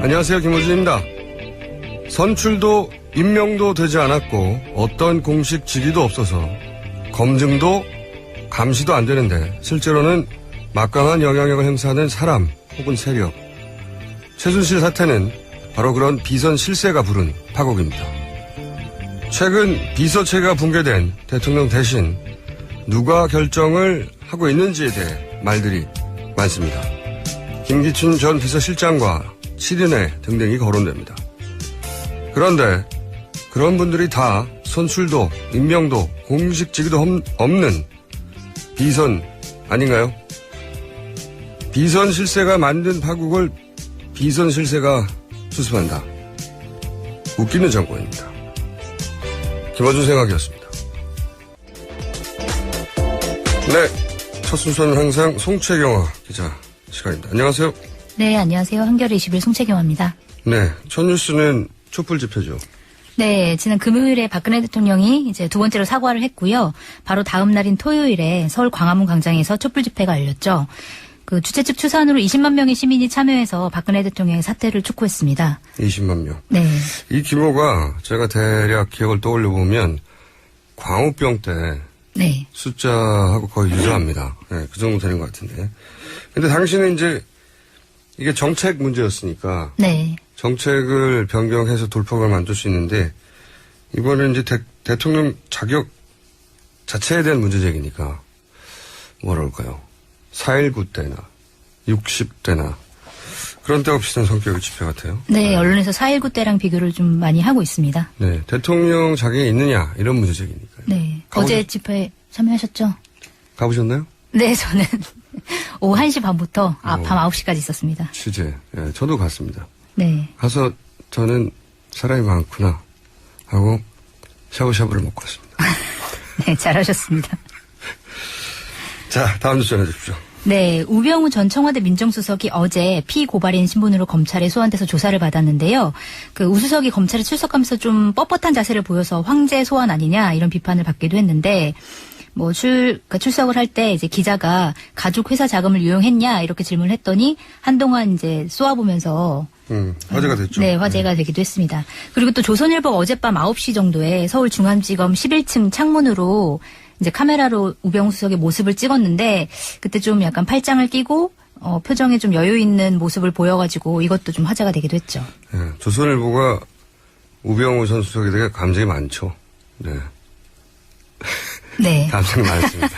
안녕하세요, 김호준입니다. 선출도 임명도 되지 않았고 어떤 공식 직위도 없어서 검증도 감시도 안 되는데 실제로는 막강한 영향력을 행사하는 사람 혹은 세력. 최순실 사태는 바로 그런 비선 실세가 부른 파국입니다. 최근 비서체가 붕괴된 대통령 대신 누가 결정을 하고 있는지에 대해 말들이 많습니다. 김기춘 전 비서실장과 7인회 등등이 거론됩니다. 그런데 그런 분들이 다 선출도 임명도 공식 직위도 없는 비선 아닌가요? 비선 실세가 만든 파국을 비선 실세가 수습한다. 웃기는 정권입니다. 김어준 생각이었습니다. 네, 첫 순서는 항상 송채경화 기자 시간입니다. 안녕하세요. 네, 안녕하세요. 한겨레 21 송채경화입니다. 네, 첫 뉴스는 촛불 집회죠. 네, 지난 금요일에 박근혜 대통령이 이제 두 번째로 사과를 했고요. 바로 다음 날인 토요일에 서울 광화문 광장에서 촛불 집회가 열렸죠. 그 주최 측 추산으로 20만 명의 시민이 참여해서 박근혜 대통령의 사퇴를 촉구했습니다. 20만 명. 네. 이 규모가 제가 대략 기억을 떠올려 보면 광우병 때 네. 숫자하고 거의 유사합니다. 네, 그 정도 되는 것 같은데. 근데 당시는 이제 이게 정책 문제였으니까 네. 정책을 변경해서 돌파구를 만들 수 있는데 이번에는 이제 대통령 자격 자체에 대한 문제 제기니까 뭐라 그럴까요? 4.19 때나 60대나 그런 때와 비슷한 성격의 집회 같아요. 네, 언론에서 4.19 때랑 비교를 좀 많이 하고 있습니다. 네, 대통령 자격이 있느냐 이런 문제 제기니까요. 네. 어제 집회 참여하셨죠? 가보셨나요? 네, 저는 오후 1시 반부터 밤 9시까지 있었습니다. 취재. 네, 저도 갔습니다. 네. 가서 저는 사람이 많구나 하고 샤브샤브를 먹고 왔습니다. 네, 잘하셨습니다. 자, 다음 뉴스 전해주십시오. 네, 우병우 전 청와대 민정수석이 어제 피고발인 신분으로 검찰에 소환돼서 조사를 받았는데요. 그 우수석이 검찰에 출석하면서 좀 뻣뻣한 자세를 보여서 황제 소환 아니냐 이런 비판을 받기도 했는데 뭐 출석을 할 때 이제 기자가 가족 회사 자금을 유용했냐 이렇게 질문을 했더니 한동안 이제 쏘아보면서 화제가 됐죠. 네, 화제가 되기도 했습니다. 그리고 또 조선일보가 어젯밤 9시 정도에 서울중앙지검 11층 창문으로 이제 카메라로 우병우 수석의 모습을 찍었는데 그때 좀 약간 팔짱을 끼고 표정에 좀 여유 있는 모습을 보여가지고 이것도 좀 화제가 되기도 했죠. 네, 조선일보가 우병우 전 수석에 대해 감정이 많죠. 네. 네. 감정이 많습니다.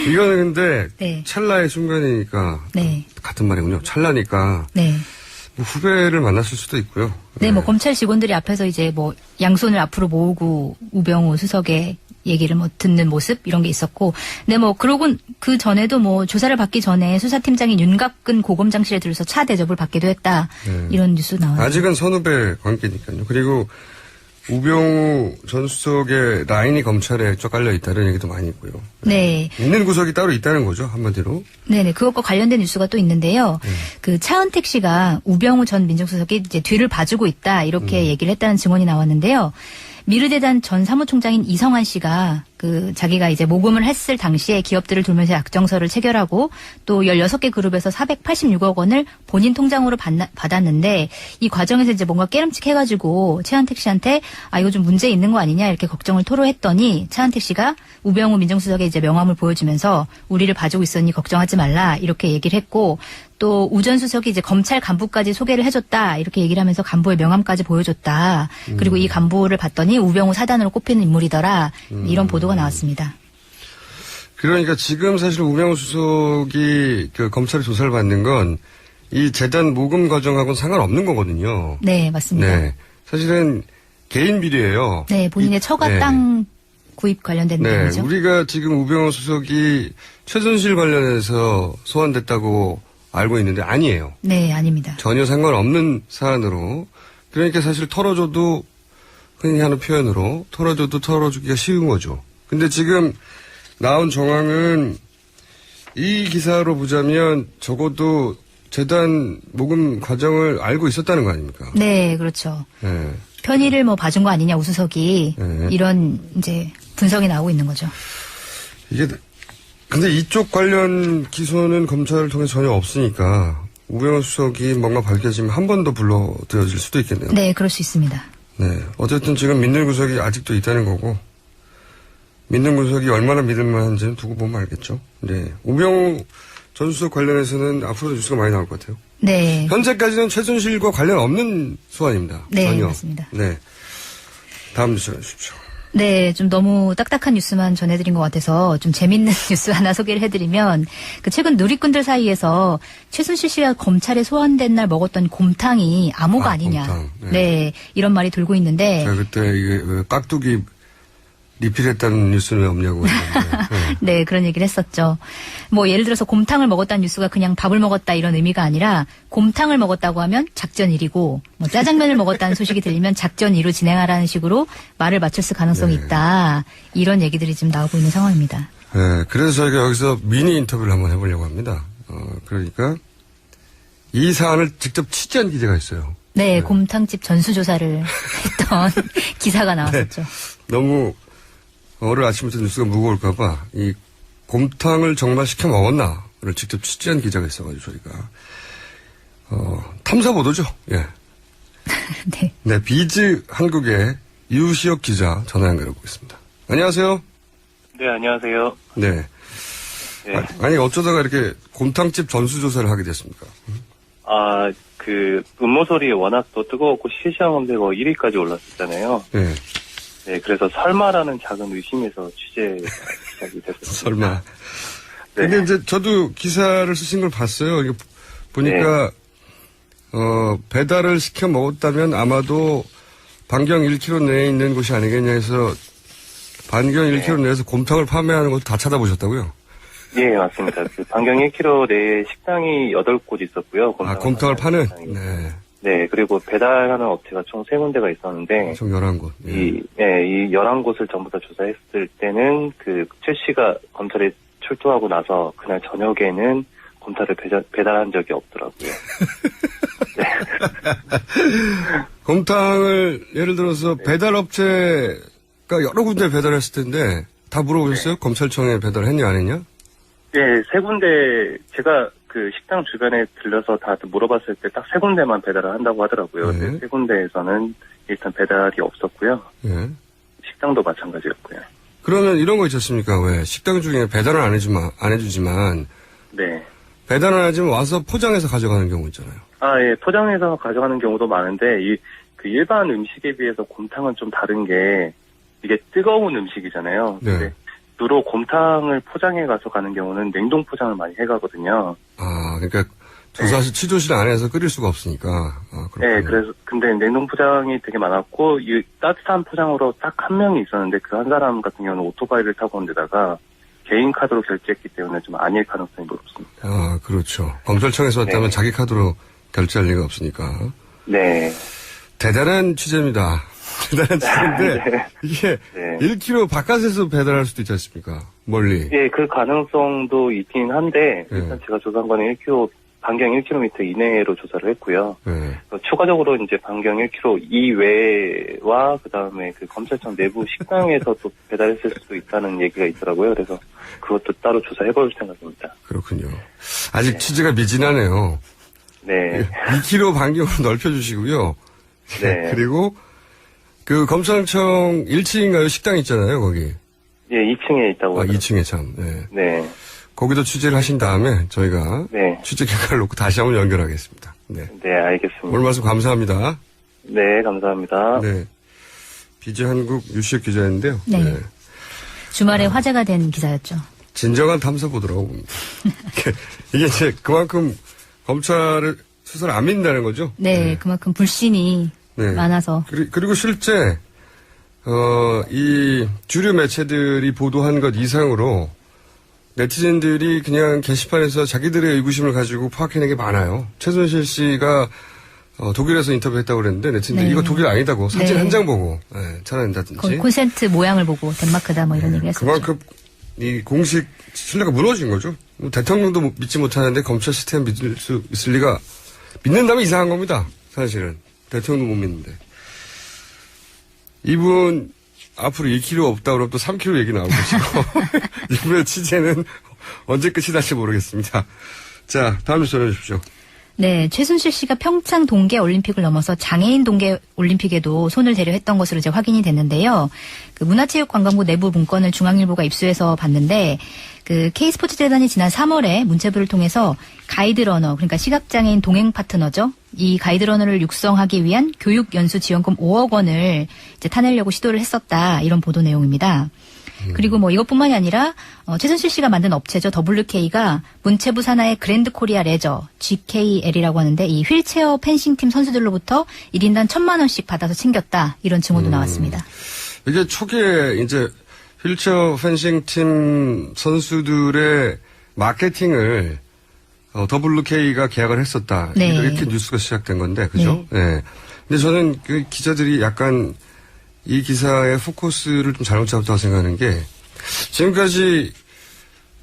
이거는 근데 네. 찰나의 순간이니까 네. 같은 말이군요. 찰나니까 네. 뭐 후배를 만났을 수도 있고요. 네, 뭐 검찰 직원들이 앞에서 이제 뭐 양손을 앞으로 모으고 우병우 수석의 얘기를 뭐 듣는 모습 이런 게 있었고, 네, 뭐 그러곤 그 전에도 뭐 조사를 받기 전에 수사팀장인 윤갑근 고검장실에 들어서 차 대접을 받기도 했다 이런 뉴스 나와요. 아직은 선후배 관계니까요. 그리고 우병우 전 수석의 라인이 검찰에 쭉 깔려 있다는 얘기도 많이 있고요. 네. 있는 구석이 따로 있다는 거죠, 한마디로. 네네. 그것과 관련된 뉴스가 또 있는데요. 그 차은택 씨가 우병우 전 민정수석이 이제 뒤를 봐주고 있다 이렇게 얘기를 했다는 증언이 나왔는데요. 미르재단 전 사무총장인 이성환 씨가 그 자기가 이제 모금을 했을 당시에 기업들을 돌면서 약정서를 체결하고 또 16개 그룹에서 486억 원을 본인 통장으로 받았는데 이 과정에서 이제 뭔가 깨름칙해가지고 차은택 씨한테 이거 좀 문제 있는 거 아니냐 이렇게 걱정을 토로했더니 차은택 씨가 우병우 민정수석의 이제 명함을 보여주면서 우리를 봐주고 있으니 걱정하지 말라 이렇게 얘기를 했고 또 우 전 수석이 이제 검찰 간부까지 소개를 해줬다 이렇게 얘기를 하면서 간부의 명함까지 보여줬다. 그리고 이 간부를 봤더니 우병우 사단으로 꼽히는 인물이더라. 이런 보도가 나왔습니다. 그러니까 지금 사실 우병우 수석이 그 검찰의 조사를 받는 건 이 재단 모금 과정하고는 상관없는 거거든요. 네, 맞습니다. 네, 사실은 개인 비리예요. 네, 본인의 처가 네. 땅 구입 관련된 네, 내용이죠. 우리가 지금 우병우 수석이 최순실 관련해서 소환됐다고 알고 있는데 아니에요. 네, 아닙니다. 전혀 상관없는 사안으로. 그러니까 사실 털어줘도 흔히 하는 표현으로 털어줘도 털어주기가 쉬운 거죠. 근데 지금 나온 정황은 이 기사로 보자면 적어도 재단 모금 과정을 알고 있었다는 거 아닙니까? 네, 그렇죠. 네. 편의를 뭐 봐준 거 아니냐 우수석이 네. 이런 이제 분석이 나오고 있는 거죠. 이게 근데 이쪽 관련 기소는 검찰을 통해 전혀 없으니까 우병우 수석이 뭔가 밝혀지면 한 번 더 불러들여질 수도 있겠네요. 네, 그럴 수 있습니다. 네. 어쨌든 지금 믿는 구석이 아직도 있다는 거고, 믿는 구석이 얼마나 믿을만한지는 두고 보면 알겠죠. 네. 우병우 전 수석 관련해서는 앞으로도 뉴스가 많이 나올 것 같아요. 네. 현재까지는 최순실과 관련 없는 소환입니다. 네, 전혀. 맞습니다. 네. 다음 뉴스 해주십시오. 네, 좀 너무 딱딱한 뉴스만 전해드린 것 같아서 좀 재밌는 뉴스 하나 소개를 해드리면 그 최근 누리꾼들 사이에서 최순실 씨가 검찰에 소환된 날 먹었던 곰탕이 암호가 아니냐. 곰탕. 네. 네, 이런 말이 돌고 있는데. 제가 그때 이게 왜 깍두기 리필했다는 뉴스는 왜 없냐고 했는데. 네. 네, 그런 얘기를 했었죠. 뭐 예를 들어서 곰탕을 먹었다는 뉴스가 그냥 밥을 먹었다 이런 의미가 아니라 곰탕을 먹었다고 하면 작전 1이고 뭐 짜장면을 먹었다는 소식이 들리면 작전 2로 진행하라는 식으로 말을 맞췄을 가능성이 네. 있다. 이런 얘기들이 지금 나오고 있는 상황입니다. 네, 그래서 저희가 여기서 미니 인터뷰를 한번 해보려고 합니다. 그러니까 이 사안을 직접 취재한 기자가 있어요. 네, 곰탕집 전수조사를 했던 기사가 나왔었죠. 너무 오늘 아침부터 뉴스가 무거울까봐 이 곰탕을 정말 시켜 먹었나를 직접 취재한 기자가 있어가지고 저희가 탐사 보도죠. 예. 네. 네, 비즈 한국의 유시혁 기자 전화 연결해 보겠습니다. 안녕하세요. 네, 안녕하세요. 네. 네. 아니 어쩌다가 이렇게 곰탕집 전수조사를 하게 됐습니까? 음모설이 워낙 또 뜨거웠고 실시간 검색어 1위까지 올랐었잖아요. 네. 네, 그래서 설마라는 작은 의심에서 취재가 시작이 됐었습니다. 설마. 네. 근데 이제 저도 기사를 쓰신 걸 봤어요. 이게 보니까 배달을 시켜 먹었다면 아마도 반경 1km 내에 있는 곳이 아니겠냐 해서 반경 1km 내에서 곰탕을 판매하는 곳 다 찾아보셨다고요? 예, 맞습니다. 그 반경 1km 내에 식당이 8곳 있었고요. 곰탕을 파는? 식당이. 네. 네, 그리고 배달하는 업체가 총 3군데가 있었는데, 총 11곳. 예. 이 11곳을 전부 다 조사했을 때는 최 씨가 검찰에 출두하고 나서 그날 저녁에는 곰탕을 배달한 적이 없더라고요. 네. 곰탕을 예를 들어서 배달업체가 여러 군데 배달했을 텐데 다 물어보셨어요? 검찰청에 배달했냐 안 했냐? 네, 3군데, 제가 그 식당 주변에 들려서 다들 물어봤을 때 딱 3군데만 배달을 한다고 하더라고요. 네. 네. 3군데에서는 일단 배달이 없었고요. 예. 식당도 마찬가지였고요. 그러면 이런 거 있지 않습니까? 왜 식당 중에 배달은 안 해주지만 네. 배달은 하지만 와서 포장해서 가져가는 경우 있잖아요. 예, 포장해서 가져가는 경우도 많은데, 그 일반 음식에 비해서 곰탕은 좀 다른 게, 이게 뜨거운 음식이잖아요. 네. 근데 주로 곰탕을 포장해 가서 가는 경우는 냉동 포장을 많이 해 가거든요. 그러니까 조사실 취조실 안에서 끓일 수가 없으니까. 그렇군요. 네, 그래서 근데 냉동 포장이 되게 많았고 이 따뜻한 포장으로 딱 한 명이 있었는데 그 한 사람 같은 경우는 오토바이를 타고 온 데다가 개인 카드로 결제했기 때문에 좀 아닐 가능성이 높습니다. 그렇죠. 검찰청에서 왔다면 네. 자기 카드로 결제할 리가 없으니까. 네. 대단한 취재입니다. 대단한 취재인데 네. 이게 네. 1km 바깥에서 배달할 수도 있지 않습니까? 멀리. 예, 그 가능성도 있긴 한데 네. 일단 제가 조사한 거는 반경 1km 이내로 조사를 했고요. 네. 추가적으로 이제 반경 1km 이외와 그다음에 그 검찰청 내부 식당에서 또 배달했을 수도 있다는 얘기가 있더라고요. 그래서 그것도 따로 조사해볼 생각입니다. 그렇군요. 아직 취재가 미진하네요. 네. 2km 반경으로 넓혀주시고요. 네. 그리고 그 검찰청 1층인가요? 식당 있잖아요, 거기. 예, 2층에 있다고. 하더라고요. 2층에 참. 네. 네. 거기도 취재를 하신 다음에 저희가 네. 취재 결과를 놓고 다시 한번 연결하겠습니다. 네. 네, 알겠습니다. 오늘 말씀 감사합니다. 네, 감사합니다. 네. 비즈 한국 유시혁 기자인데요. 네. 주말에 화제가 된 기사였죠. 진정한 탐사 보도라고 봅니다. 이게 이제 그만큼 검찰을 수사를 안 믿는다는 거죠? 네, 그만큼 불신이 네. 많아서. 그리고 실제 이 주류 매체들이 보도한 것 이상으로 네티즌들이 그냥 게시판에서 자기들의 의구심을 가지고 파악해낸 게 많아요. 최순실 씨가 독일에서 인터뷰했다고 그랬는데 네티즌들이 네. 이거 독일 아니다고 사진 네. 한 장 보고 찾아낸다든지. 거의 콘센트 모양을 보고 덴마크다 뭐 이런 얘기를 했었죠. 그만큼 이 공식 신뢰가 무너진 거죠. 대통령도 믿지 못하는데 검찰 시스템 믿을 수 있을 리가, 믿는다면 이상한 겁니다. 사실은. 대통령도 못 믿는데. 이분 앞으로 2kg 없다 그러면 또 3kg 얘기 나오고 계시고 이분의 취재는 언제 끝이 날지 모르겠습니다. 자, 다음 뉴스 전해주십시오. 네, 최순실 씨가 평창 동계 올림픽을 넘어서 장애인 동계 올림픽에도 손을 대려 했던 것으로 이제 확인이 됐는데요. 그 문화체육관광부 내부 문건을 중앙일보가 입수해서 봤는데 그 K스포츠재단이 지난 3월에 문체부를 통해서 가이드러너, 그러니까 시각장애인 동행 파트너죠. 이 가이드러너를 육성하기 위한 교육연수지원금 5억 원을 이제 타내려고 시도를 했었다. 이런 보도 내용입니다. 그리고 뭐 이것뿐만이 아니라 최순실 씨가 만든 업체죠. WK가 문체부 산하의 그랜드 코리아 레저 GKL이라고 하는데 이 휠체어 펜싱팀 선수들로부터 1인당 1,000만 원씩 받아서 챙겼다. 이런 증언도 나왔습니다. 이게 초기에 이제 휠체어 펜싱팀 선수들의 마케팅을 WK가 계약을 했었다. 네. 이렇게 뉴스가 시작된 건데, 그죠? 네. 근데 저는 그 기자들이 약간 이 기사의 포커스를 좀 잘못 잡았다고 생각하는 게 지금까지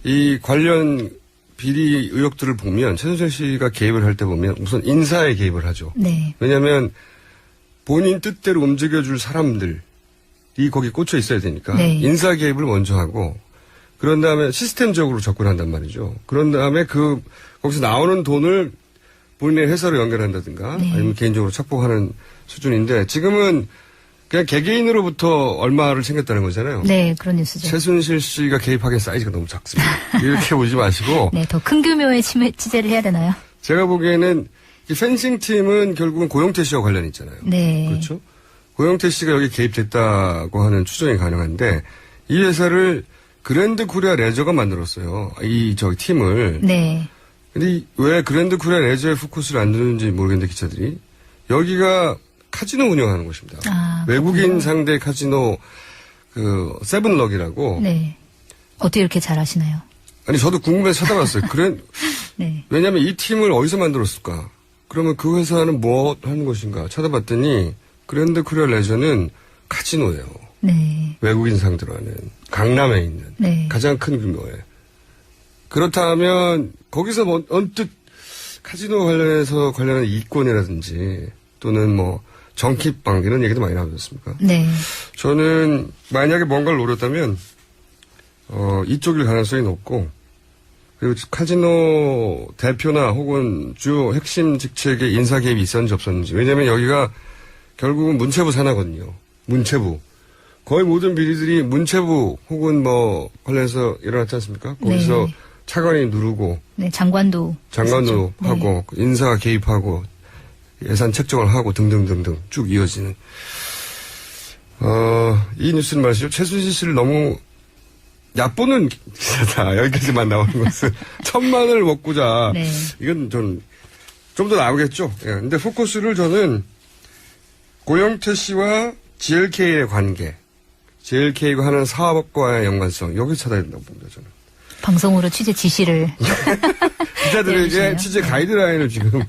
이 관련 비리 의혹들을 보면 최순실 씨가 개입을 할 때 보면 우선 인사에 개입을 하죠. 네. 왜냐하면 본인 뜻대로 움직여줄 사람들이 거기 꽂혀 있어야 되니까 네. 인사 개입을 먼저 하고 그런 다음에 시스템적으로 접근한단 말이죠. 그런 다음에 거기서 나오는 돈을 본인의 회사로 연결한다든가 네. 아니면 개인적으로 착복하는 수준인데 지금은 그냥 개개인으로부터 얼마를 챙겼다는 거잖아요. 네, 그런 뉴스죠. 최순실 씨가 개입하기엔 사이즈가 너무 작습니다. 이렇게 보지 마시고. 네, 더 큰 규모의 취재를 해야 되나요? 제가 보기에는 이 펜싱 팀은 결국은 고영태 씨와 관련이 있잖아요. 네. 그렇죠? 고영태 씨가 여기 개입됐다고 하는 추정이 가능한데 이 회사를 그랜드 코리아 레저가 만들었어요. 저기 팀을. 네. 근데 왜 그랜드 코리아 레저에 포커스를 안 두는지 모르겠는데 기자들이 여기가 카지노 운영하는 곳입니다. 아, 외국인 상대 카지노 세븐럭이라고. 네. 어떻게 이렇게 잘 아시나요? 아니 저도 궁금해서 찾아봤어요. 네. 왜냐하면 이 팀을 어디서 만들었을까? 그러면 그 회사는 뭐 하는 것인가? 찾아봤더니 그랜드 코리아 레저는 카지노예요. 네. 외국인 상대로 하는 강남에 있는 네. 가장 큰 규모의. 그렇다면 거기서 뭐 언뜻 카지노 관련한 이권이라든지 또는 뭐 정키빵 이런 얘기도 많이 나오지 않습니까? 네. 저는 만약에 뭔가를 노렸다면 이쪽일 가능성이 높고 그리고 카지노 대표나 혹은 주요 핵심 직책에 인사 개입이 있었는지 없었는지. 왜냐하면 여기가 결국은 문체부 산하거든요. 문체부. 거의 모든 비리들이 문체부 혹은 뭐 관련해서 일어났지 않습니까? 거기서 네. 차관이 누르고 네, 장관도 있었죠. 하고 인사 개입하고 예산 책정을 하고 등등등등 쭉 이어지는. 이 뉴스는 말이죠. 최순실 씨를 너무 얕보는 기사다. 여기까지만 나오는 것은 1,000만 원을 먹고자. 네. 이건 좀 더 나오겠죠. 예. 근데 포커스를 저는 고영태 씨와 GLK의 관계, GLK가 하는 사업과의 연관성 여기 찾아야 된다고 봅니다. 저는. 방송으로 취재 지시를. 기자들에게 해주시네요. 취재 가이드라인을 지금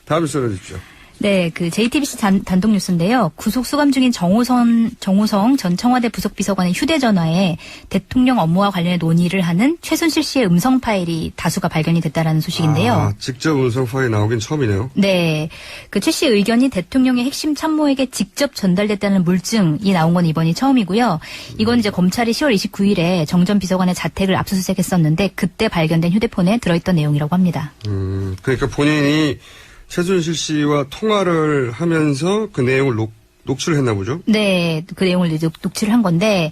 다음에 써주십시오. 네, 그 JTBC 단독 뉴스인데요. 구속 수감 중인 정호성 전 청와대 부속비서관의 휴대전화에 대통령 업무와 관련해 논의를 하는 최순실 씨의 음성 파일이 다수가 발견이 됐다라는 소식인데요. 직접 음성 파일이 나오긴 처음이네요. 네, 그 최 씨의 의견이 대통령의 핵심 참모에게 직접 전달됐다는 물증이 나온 건 이번이 처음이고요. 이건 이제 검찰이 10월 29일에 정 전 비서관의 자택을 압수수색했었는데 그때 발견된 휴대폰에 들어있던 내용이라고 합니다. 그러니까 본인이 최순실 씨와 통화를 하면서 그 내용을 녹취를 했나 보죠? 네, 그 내용을 이제 녹취를 한 건데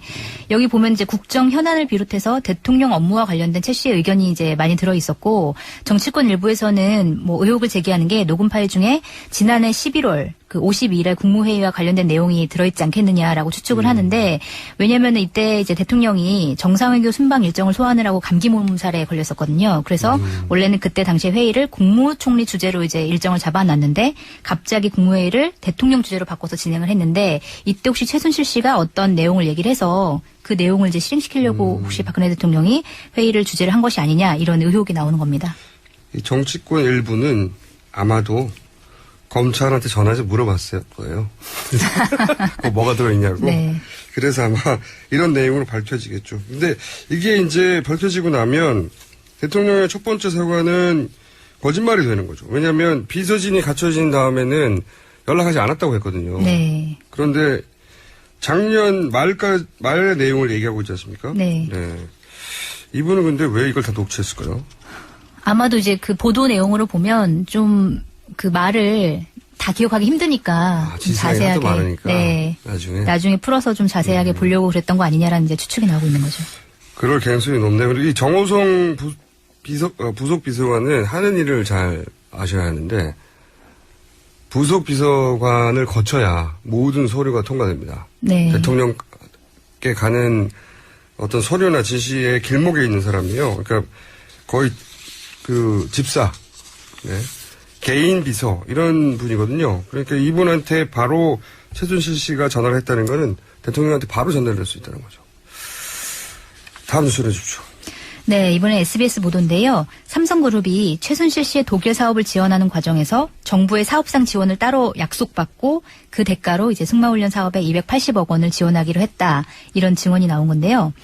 여기 보면 이제 국정 현안을 비롯해서 대통령 업무와 관련된 최 씨의 의견이 이제 많이 들어 있었고 정치권 일부에서는 뭐 의혹을 제기하는 게 녹음 파일 중에 지난해 11월 그 52일에 국무회의와 관련된 내용이 들어있지 않겠느냐라고 추측을 하는데 왜냐하면 이때 이제 대통령이 정상외교 순방 일정을 소화하느라고 감기 몸살에 걸렸었거든요. 그래서 원래는 그때 당시 회의를 국무총리 주재로 이제 일정을 잡아놨는데 갑자기 국무회의를 대통령 주재로 바꿔서 진행을 했는데 이때 혹시 최순실 씨가 어떤 내용을 얘기를 해서 그 내용을 이제 실행시키려고 혹시 박근혜 대통령이 회의를 주재를 한 것이 아니냐 이런 의혹이 나오는 겁니다. 이 정치권 일부는 아마도 검찰한테 전화해서 물어봤을 거예요. 그거 뭐가 들어있냐고. 네. 그래서 아마 이런 내용으로 밝혀지겠죠. 근데 이게 이제 밝혀지고 나면 대통령의 첫 번째 사과는 거짓말이 되는 거죠. 왜냐하면 비서진이 갖춰진 다음에는 연락하지 않았다고 했거든요. 네. 그런데 작년 말의 내용을 얘기하고 있지 않습니까? 네. 이분은 근데 왜 이걸 다 녹취했을까요? 아마도 이제 그 보도 내용으로 보면 좀 그 말을 다 기억하기 힘드니까 좀 지사가 하도 많으니까 네. 나중에 풀어서 좀 자세하게 보려고 그랬던 거 아니냐라는 이제 추측이 나오고 있는 거죠. 그럴 가능성이 높네요. 그리고 이 정호성 부속 비서관은 하는 일을 잘 아셔야 하는데 부속 비서관을 거쳐야 모든 서류가 통과됩니다. 네. 대통령께 가는 어떤 서류나 지시의 길목에 있는 사람이에요. 그러니까 거의 그 집사, 네. 개인 비서 이런 분이거든요. 그러니까 이분한테 바로 최순실 씨가 전화를 했다는 거는 대통령한테 바로 전달될 수 있다는 거죠. 다음 뉴스를 해주십시오. 네, 이번에 SBS 보도인데요. 삼성그룹이 최순실 씨의 독일 사업을 지원하는 과정에서 정부의 사업상 지원을 따로 약속받고 그 대가로 이제 승마훈련 사업에 280억 원을 지원하기로 했다. 이런 증언이 나온 건데요.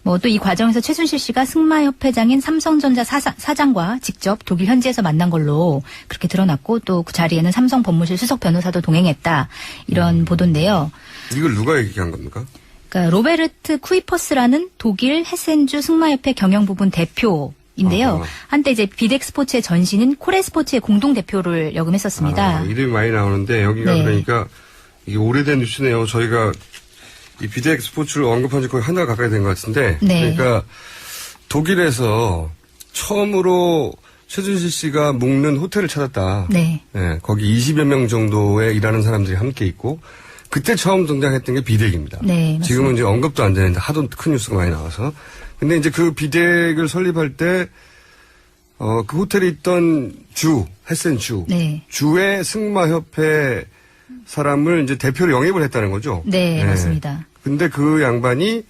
뭐 또 이 과정에서 최순실 씨가 승마협회장인 삼성전자 사장과 직접 독일 현지에서 만난 걸로 그렇게 드러났고 또 그 자리에는 삼성 법무실 수석 변호사도 동행했다. 이런 보도인데요. 이걸 누가 얘기한 겁니까? 그러니까 로베르트 쿠이퍼스라는 독일 헤센주 승마협회 경영부분 대표인데요. 아하. 한때 이제 비덱 스포츠의 전신인 코레 스포츠의 공동 대표를 역임했었습니다. 이름이 많이 나오는데 여기가 네. 그러니까 이게 오래된 뉴스네요. 저희가 이 비덱 스포츠를 언급한 지 거의 한 달 가까이 된 것 같은데. 네. 그러니까 독일에서 처음으로 최순실 씨가 묵는 호텔을 찾았다. 네. 네, 거기 20여 명 정도의 일하는 사람들이 함께 있고 그때 처음 등장했던 게 비덱입니다. 네, 맞습니다. 지금은 이제 언급도 안 되는데 하도 큰 뉴스가 많이 나와서. 근데 이제 그 비덱을 설립할 때 그 호텔에 있던 헤센 네. 주의 승마협회 사람을 이제 대표로 영입을 했다는 거죠. 네, 맞습니다. 근데 그 양반이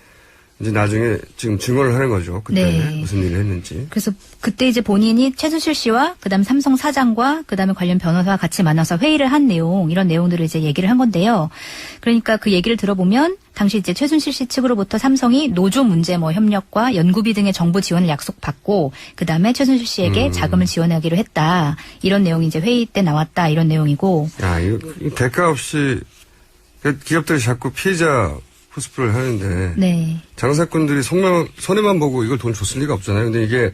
이제 나중에 지금 증언을 하는 거죠. 그때 네. 무슨 일을 했는지. 그래서 그때 이제 본인이 최순실 씨와 그다음 삼성 사장과 그다음에 관련 변호사와 같이 만나서 회의를 한 내용 이런 내용들을 이제 얘기를 한 건데요. 그러니까 그 얘기를 들어보면 당시 이제 최순실 씨 측으로부터 삼성이 노조 문제 뭐 협력과 연구비 등의 정부 지원을 약속받고 그다음에 최순실 씨에게 자금을 지원하기로 했다. 이런 내용이 이제 회의 때 나왔다. 이런 내용이고. 야, 이거 대가 없이 기업들이 자꾸 피해자 코스프레를 하는데 네. 장사꾼들이 손해만 보고 이걸 돈 줬을 리가 없잖아요. 근데 이게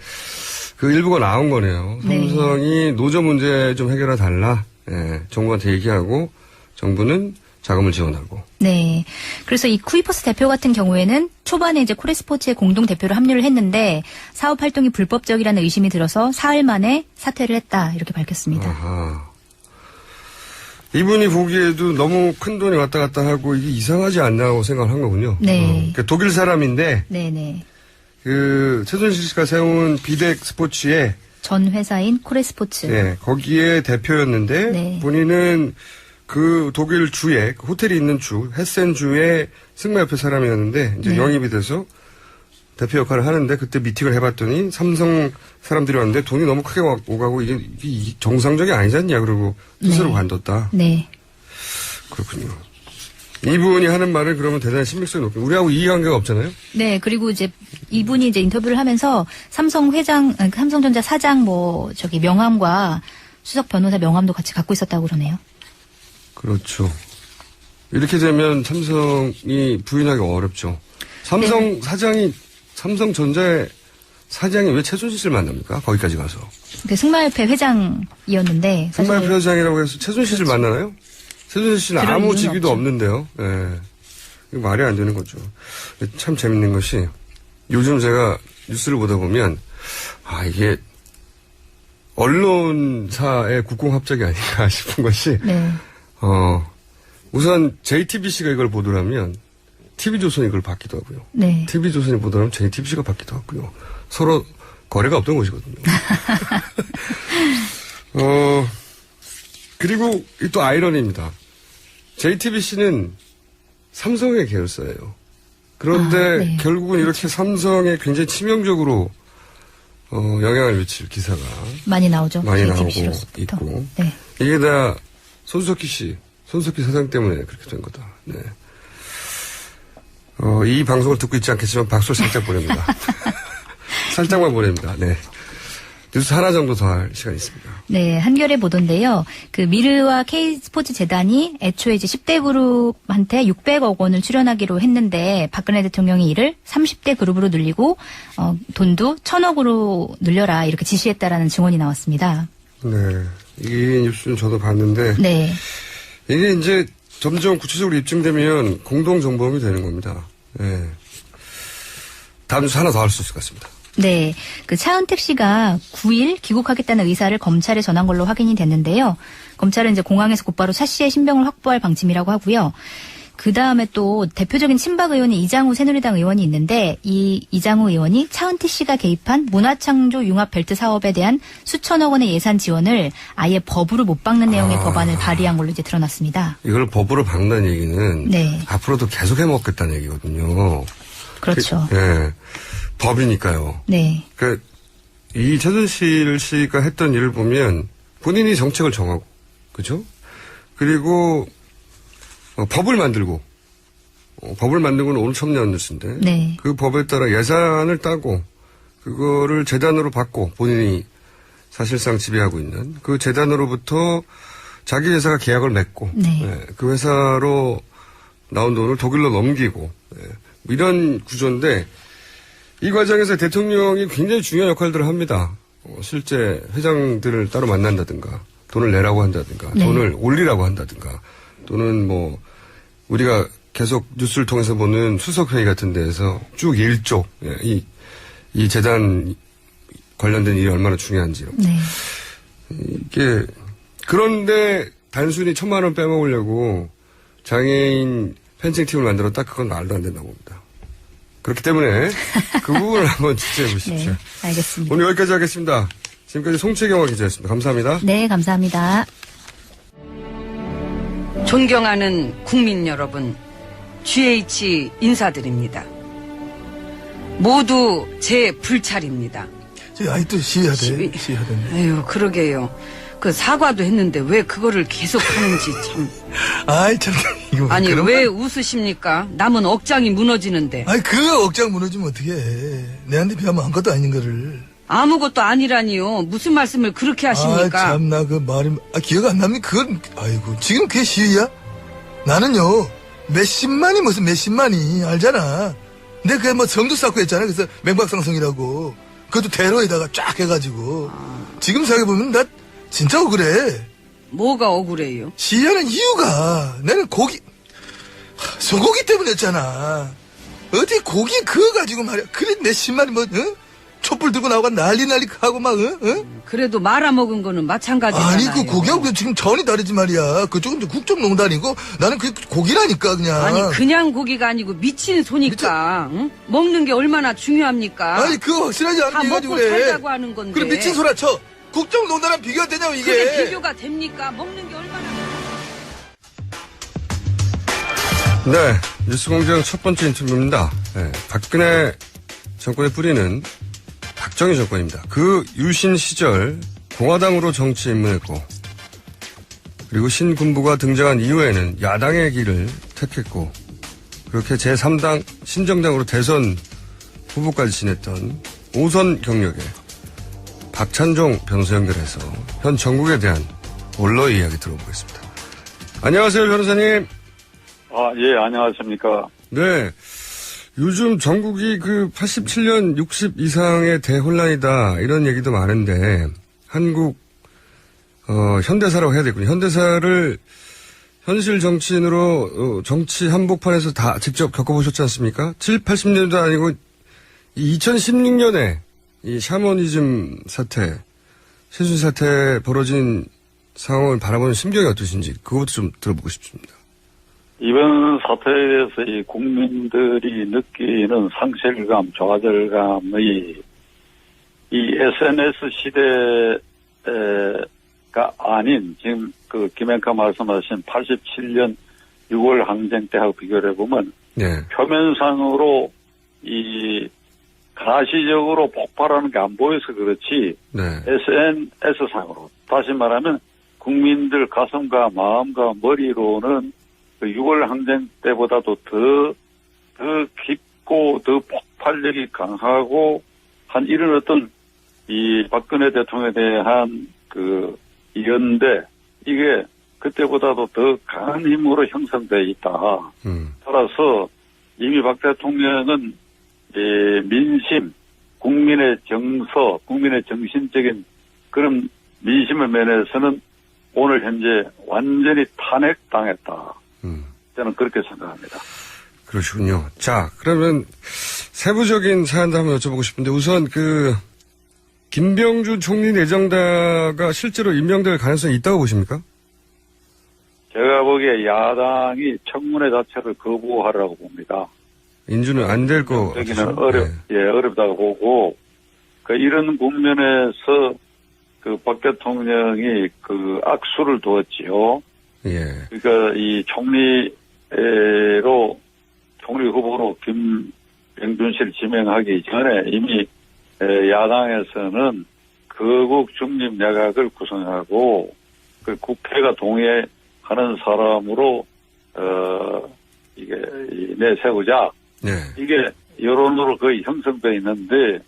그 일부가 나온 거네요. 네. 삼성이 노조 문제 좀 해결해 달라. 예, 정부한테 얘기하고 정부는 자금을 지원하고. 네. 그래서 이 쿠이퍼스 대표 같은 경우에는 초반에 이제 코레스포츠의 공동 대표로 합류를 했는데 사업 활동이 불법적이라는 의심이 들어서 사흘 만에 사퇴를 했다. 이렇게 밝혔습니다. 아하. 이분이 보기에도 너무 큰 돈이 왔다 갔다 하고 이게 이상하지 않나고 생각을 한 거군요. 네. 그러니까 독일 사람인데 네네. 그 최순실 씨가 세운 비덱 스포츠의 전 회사인 코레스포츠. 네, 거기에 대표였는데 네. 본인은 그 독일 주에 그 호텔이 있는 주 헤센 주의 승마협회 사람이었는데 이제 네. 영입이 돼서 대표 역할을 하는데 그때 미팅을 해봤더니 삼성 사람들이 왔는데 돈이 너무 크게 오가고 이게 정상적이 아니지 않냐 그러고 스스로 네. 관뒀다. 네. 그렇군요. 이분이 하는 말은 그러면 대단히 신빙성이 높고 우리하고 이해관계가 없잖아요. 네. 그리고 이제 이분이 이제 인터뷰를 하면서 삼성전자 사장 명함과 수석 변호사 명함도 같이 갖고 있었다고 그러네요. 그렇죠. 이렇게 되면 삼성이 부인하기 어렵죠. 삼성 네. 삼성전자의 사장이 왜 최순실 씨를 만납니까? 거기까지 가서. 그 승마협회 회장이었는데. 사실 승마협회 회장이라고 해서 최순실 씨를 만나나요? 최순실 씨는 그럴 아무 이유는 직위도 없죠. 없는데요. 예. 이거 말이 안 되는 거죠. 참 재밌는 것이 요즘 제가 뉴스를 보다 보면 이게 언론사의 국공합작이 아닌가 싶은 것이 네. 우선 JTBC가 이걸 보도하면 TV조선이 이걸 받기도 하고요. 네. TV조선이 보도하면 JTBC가 받기도 하고요. 서로 거래가 없던 것이거든요. 그리고 또 아이러니입니다. JTBC는 삼성의 계열사예요. 그런데 네. 결국은 이렇게 삼성에 굉장히 치명적으로 영향을 미칠 기사가 많이 나오죠. 많이 나오고 JTBC로서부터. 있고. 네. 이게 다 손석희 사장 때문에 그렇게 된 거다. 네. 이 방송을 듣고 있지 않겠지만 박수를 살짝 보냅니다. 살짝만 보냅니다. 네. 뉴스 하나 정도 더 할 시간이 있습니다. 네, 한겨레 보도인데요. 그 미르와 K스포츠 재단이 애초에 이제 10대 그룹한테 600억 원을 출연하기로 했는데 박근혜 대통령이 이를 30대 그룹으로 늘리고 돈도 1,000억으로 늘려라 이렇게 지시했다라는 증언이 나왔습니다. 네. 이 뉴스는 저도 봤는데 네. 이게 이제 점점 구체적으로 입증되면 공동정범이 되는 겁니다. 네. 다음 뉴스 하나 더 할 수 있을 것 같습니다. 네. 그 차은택 씨가 9일 귀국하겠다는 의사를 검찰에 전한 걸로 확인이 됐는데요. 검찰은 이제 공항에서 곧바로 차 씨의 신병을 확보할 방침이라고 하고요. 그 다음에 또 대표적인 친박 의원이 이장우 새누리당 의원이 있는데 이 이장우 의원이 차은택 씨가 개입한 문화창조 융합 벨트 사업에 대한 수천억 원의 예산 지원을 아예 법으로 못 박는 내용의 법안을 발의한 걸로 이제 드러났습니다. 이걸 법으로 박는 얘기는 네. 앞으로도 계속 해먹겠다는 얘기거든요. 그렇죠. 네. 법이니까요. 네. 그러니까 이 최순실 씨가 했던 일을 보면 본인이 정책을 정하고, 그죠? 그리고 법을 만들고, 법을 만든 건 오늘 처음 나온 뉴스인데, 네. 그 법에 따라 예산을 따고, 그거를 재단으로 받고, 본인이 사실상 지배하고 있는 그 재단으로부터 자기 회사가 계약을 맺고, 네. 네, 그 회사로 나온 돈을 독일로 넘기고, 네, 이런 구조인데, 이 과정에서 대통령이 굉장히 중요한 역할들을 합니다. 실제 회장들을 따로 만난다든가, 돈을 내라고 한다든가, 네. 돈을 올리라고 한다든가, 또는 뭐, 우리가 계속 뉴스를 통해서 보는 수석회의 같은 데에서 쭉 일조, 이 재단 관련된 일이 얼마나 중요한지. 네. 이게, 그런데 단순히 1,000만 원 빼먹으려고 장애인 펜싱팀을 만들었다? 그건 말도 안 된다고 봅니다. 그렇기 때문에 그 부분을 한번 취재해 보십시오. 네, 알겠습니다. 오늘 여기까지 하겠습니다. 지금까지 송채경화 기자였습니다. 감사합니다. 네, 감사합니다. 존경하는 국민 여러분, GH 인사드립니다. 모두 제 불찰입니다. 저 아직도 시해야 돼. 시해야 돼. 아유, 그러게요. 그 사과도 했는데 왜 그거를 계속 하는지 참. 아이 참 이거 아니 그런 왜 말- 웃으십니까? 남은 억장이 무너지는데. 아니 그 억장 무너지면 어떡해. 내한테 비하면 아무것도 아닌 거를. 아무것도 아니라니요. 무슨 말씀을 그렇게 하십니까? 아 참나 그 말이 기억 안 납니까? 그건 아이고 지금 그게 시위야? 나는요 몇십만이 무슨 몇십만이 알잖아. 근데 그게 뭐 성도 쌓고 했잖아. 그래서 맹박상성이라고 그것도 테러에다가 쫙 해가지고 지금 생각해보면 나 진짜 억울해. 뭐가 억울해요? 시위하는 이유가 나는 소고기 때문이었잖아. 어디 고기 그거 가지고 말이야. 그래 내 신발이 뭐 촛불 들고 나오고 난리 하고 막 그래도 말아먹은 거는 마찬가지잖아요. 아니 그 고기하고 지금 전이 다르지 말이야. 그쪽은 국정농단이고 나는 그 고기라니까 그냥. 아니 그냥 고기가 아니고 미친 소니까 응? 먹는 게 얼마나 중요합니까? 아니 그거 확실하지 다 않은 먹고 얘기가지고 그래. 살자고 하는 건데. 그럼 미친 소라 쳐. 국정농단이랑 비교가 되냐고 이게. 그게 비교가 됩니까? 먹는 게 얼마나. 네. 뉴스공장 첫 번째 인터뷰입니다. 네, 박근혜 정권의 뿌리는 박정희 정권입니다. 그 유신 시절 공화당으로 정치 입문했고, 그리고 신군부가 등장한 이후에는 야당의 길을 택했고, 그렇게 제3당 신정당으로 대선 후보까지 지냈던 5선 경력에 박찬종 변호사 연결해서 현 정국에 대한 원로의 이야기 들어보겠습니다. 안녕하세요, 변호사님. 예, 안녕하십니까. 네. 요즘 전국이 그 87년 60 이상의 대혼란이다, 이런 얘기도 많은데, 한국, 현대사라고 해야 되군요. 현대사를 현실 정치인으로, 정치 한복판에서 다 직접 겪어보셨지 않습니까? 7, 80년도 아니고, 2016년에 이 샤머니즘 사태, 세순 사태 벌어진 상황을 바라보는 심경이 어떠신지, 그것도 좀 들어보고 싶습니다. 이번 사태에 대해서 이 국민들이 느끼는 상실감, 좌절감의 이 SNS 시대가 아닌 지금 그 김행카 말씀하신 87년 6월 항쟁 때하고 비교를 해보면 네. 표면상으로 이 가시적으로 폭발하는 게 안 보여서 그렇지 네. SNS상으로 다시 말하면 국민들 가슴과 마음과 머리로는 그 6월 항쟁 때보다도 더 깊고 더 폭발력이 강하고 한 이런 어떤 이 박근혜 대통령에 대한 그 연대, 이게 그때보다도 더 강한 힘으로 형성되어 있다. 따라서 이미 박 대통령은 민심, 국민의 정서, 국민의 정신적인 그런 민심의 면에서는 오늘 현재 완전히 탄핵당했다. 저는 그렇게 생각합니다. 그러시군요. 자, 그러면 세부적인 사안도 한번 여쭤보고 싶은데 우선 김병준 총리 내정자가 실제로 임명될 가능성이 있다고 보십니까? 제가 보기에 야당이 청문회 자체를 거부하라고 봅니다. 인준은 안 될 거. 여기는 어렵다고 보고, 이런 국면에서 박 대통령이 악수를 두었지요. 예. 그러니까 이 총리 후보로 김병준 씨를 지명하기 전에 이미 야당에서는 거국 중립 내각을 구성하고 국회가 동의하는 사람으로 이게 내세우자. 네. 이게 여론으로 거의 형성되어 있는데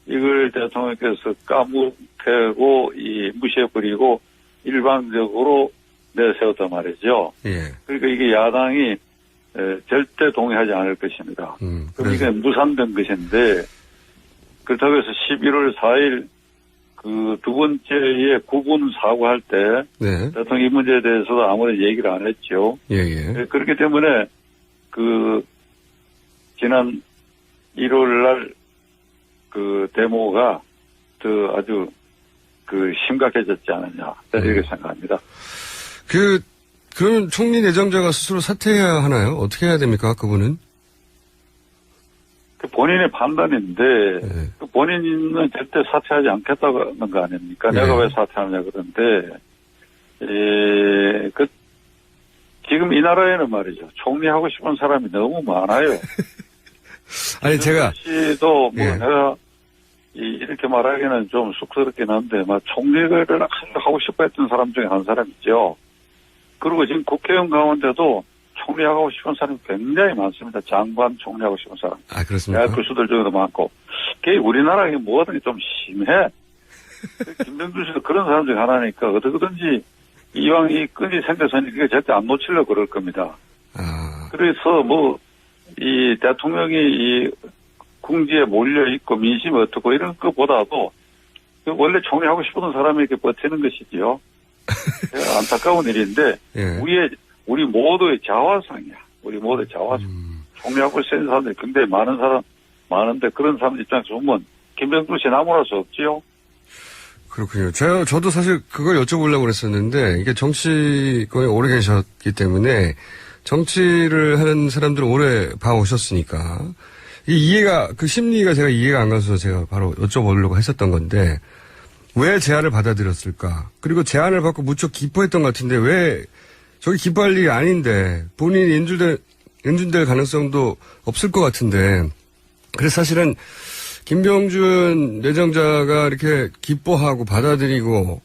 이걸 대통령께서 까무태고 무시해버리고 일방적으로 내세웠단 말이죠. 예. 그러니까 이게 야당이 절대 동의하지 않을 것입니다. 그럼 이게 무산된 것인데 그렇다고 해서 11월 4일 두 번째에 구분 사고할 때 네. 대통령 이 문제에 대해서도 아무리 얘기를 안 했죠. 예. 그렇기 때문에 지난 1월 날 데모가 더 아주 심각해졌지 않느냐 이렇게 생각합니다. 그러면 총리 내정자가 스스로 사퇴해야 하나요? 어떻게 해야 됩니까, 그분은? 본인의 판단인데, 네. 본인은 절대 사퇴하지 않겠다는 거 아닙니까? 네. 내가 왜 사퇴하냐 그런데, 지금 이 나라에는 말이죠. 총리하고 싶은 사람이 너무 많아요. 아니, 제가. 씨도 예. 내가 이렇게 말하기는 좀 쑥스럽긴 한데, 총리를 하고 싶어 했던 사람 중에 한 사람이죠. 그리고 지금 국회의원 가운데도 총리하고 싶은 사람이 굉장히 많습니다. 장관 총리하고 싶은 사람. 아, 그렇습니까? 대학 교수들 중에도 많고. 우리나라에 뭐든 좀 심해. 김병준 씨도 그런 사람 중에 하나니까 어떻게든지 이왕 이 끈이 생겨서니 그게 절대 안 놓치려고 그럴 겁니다. 아. 그래서 이 대통령이 이 궁지에 몰려있고 민심이 어떻고 이런 것보다도 원래 총리하고 싶은 사람이 이렇게 버티는 것이지요. 안타까운 일인데, 예. 우리 모두의 자화상이야. 우리 모두의 자화상. 총리하고 싶은 사람들이 굉장히 많은데 그런 사람들 입장에서 보면 김병준 씨 나무랄 수 없지요. 그렇군요. 저도 사실 그걸 여쭤보려고 그랬었는데, 이게 정치권에 오래 계셨기 때문에, 정치를 하는 사람들은 오래 봐오셨으니까, 그 심리가 제가 이해가 안 가서 제가 바로 여쭤보려고 했었던 건데, 왜 제안을 받아들였을까? 그리고 제안을 받고 무척 기뻐했던 것 같은데, 왜, 저기 기뻐할 일이 아닌데, 본인이 인준될 가능성도 없을 것 같은데, 그래서 사실은, 김병준 내정자가 이렇게 기뻐하고 받아들이고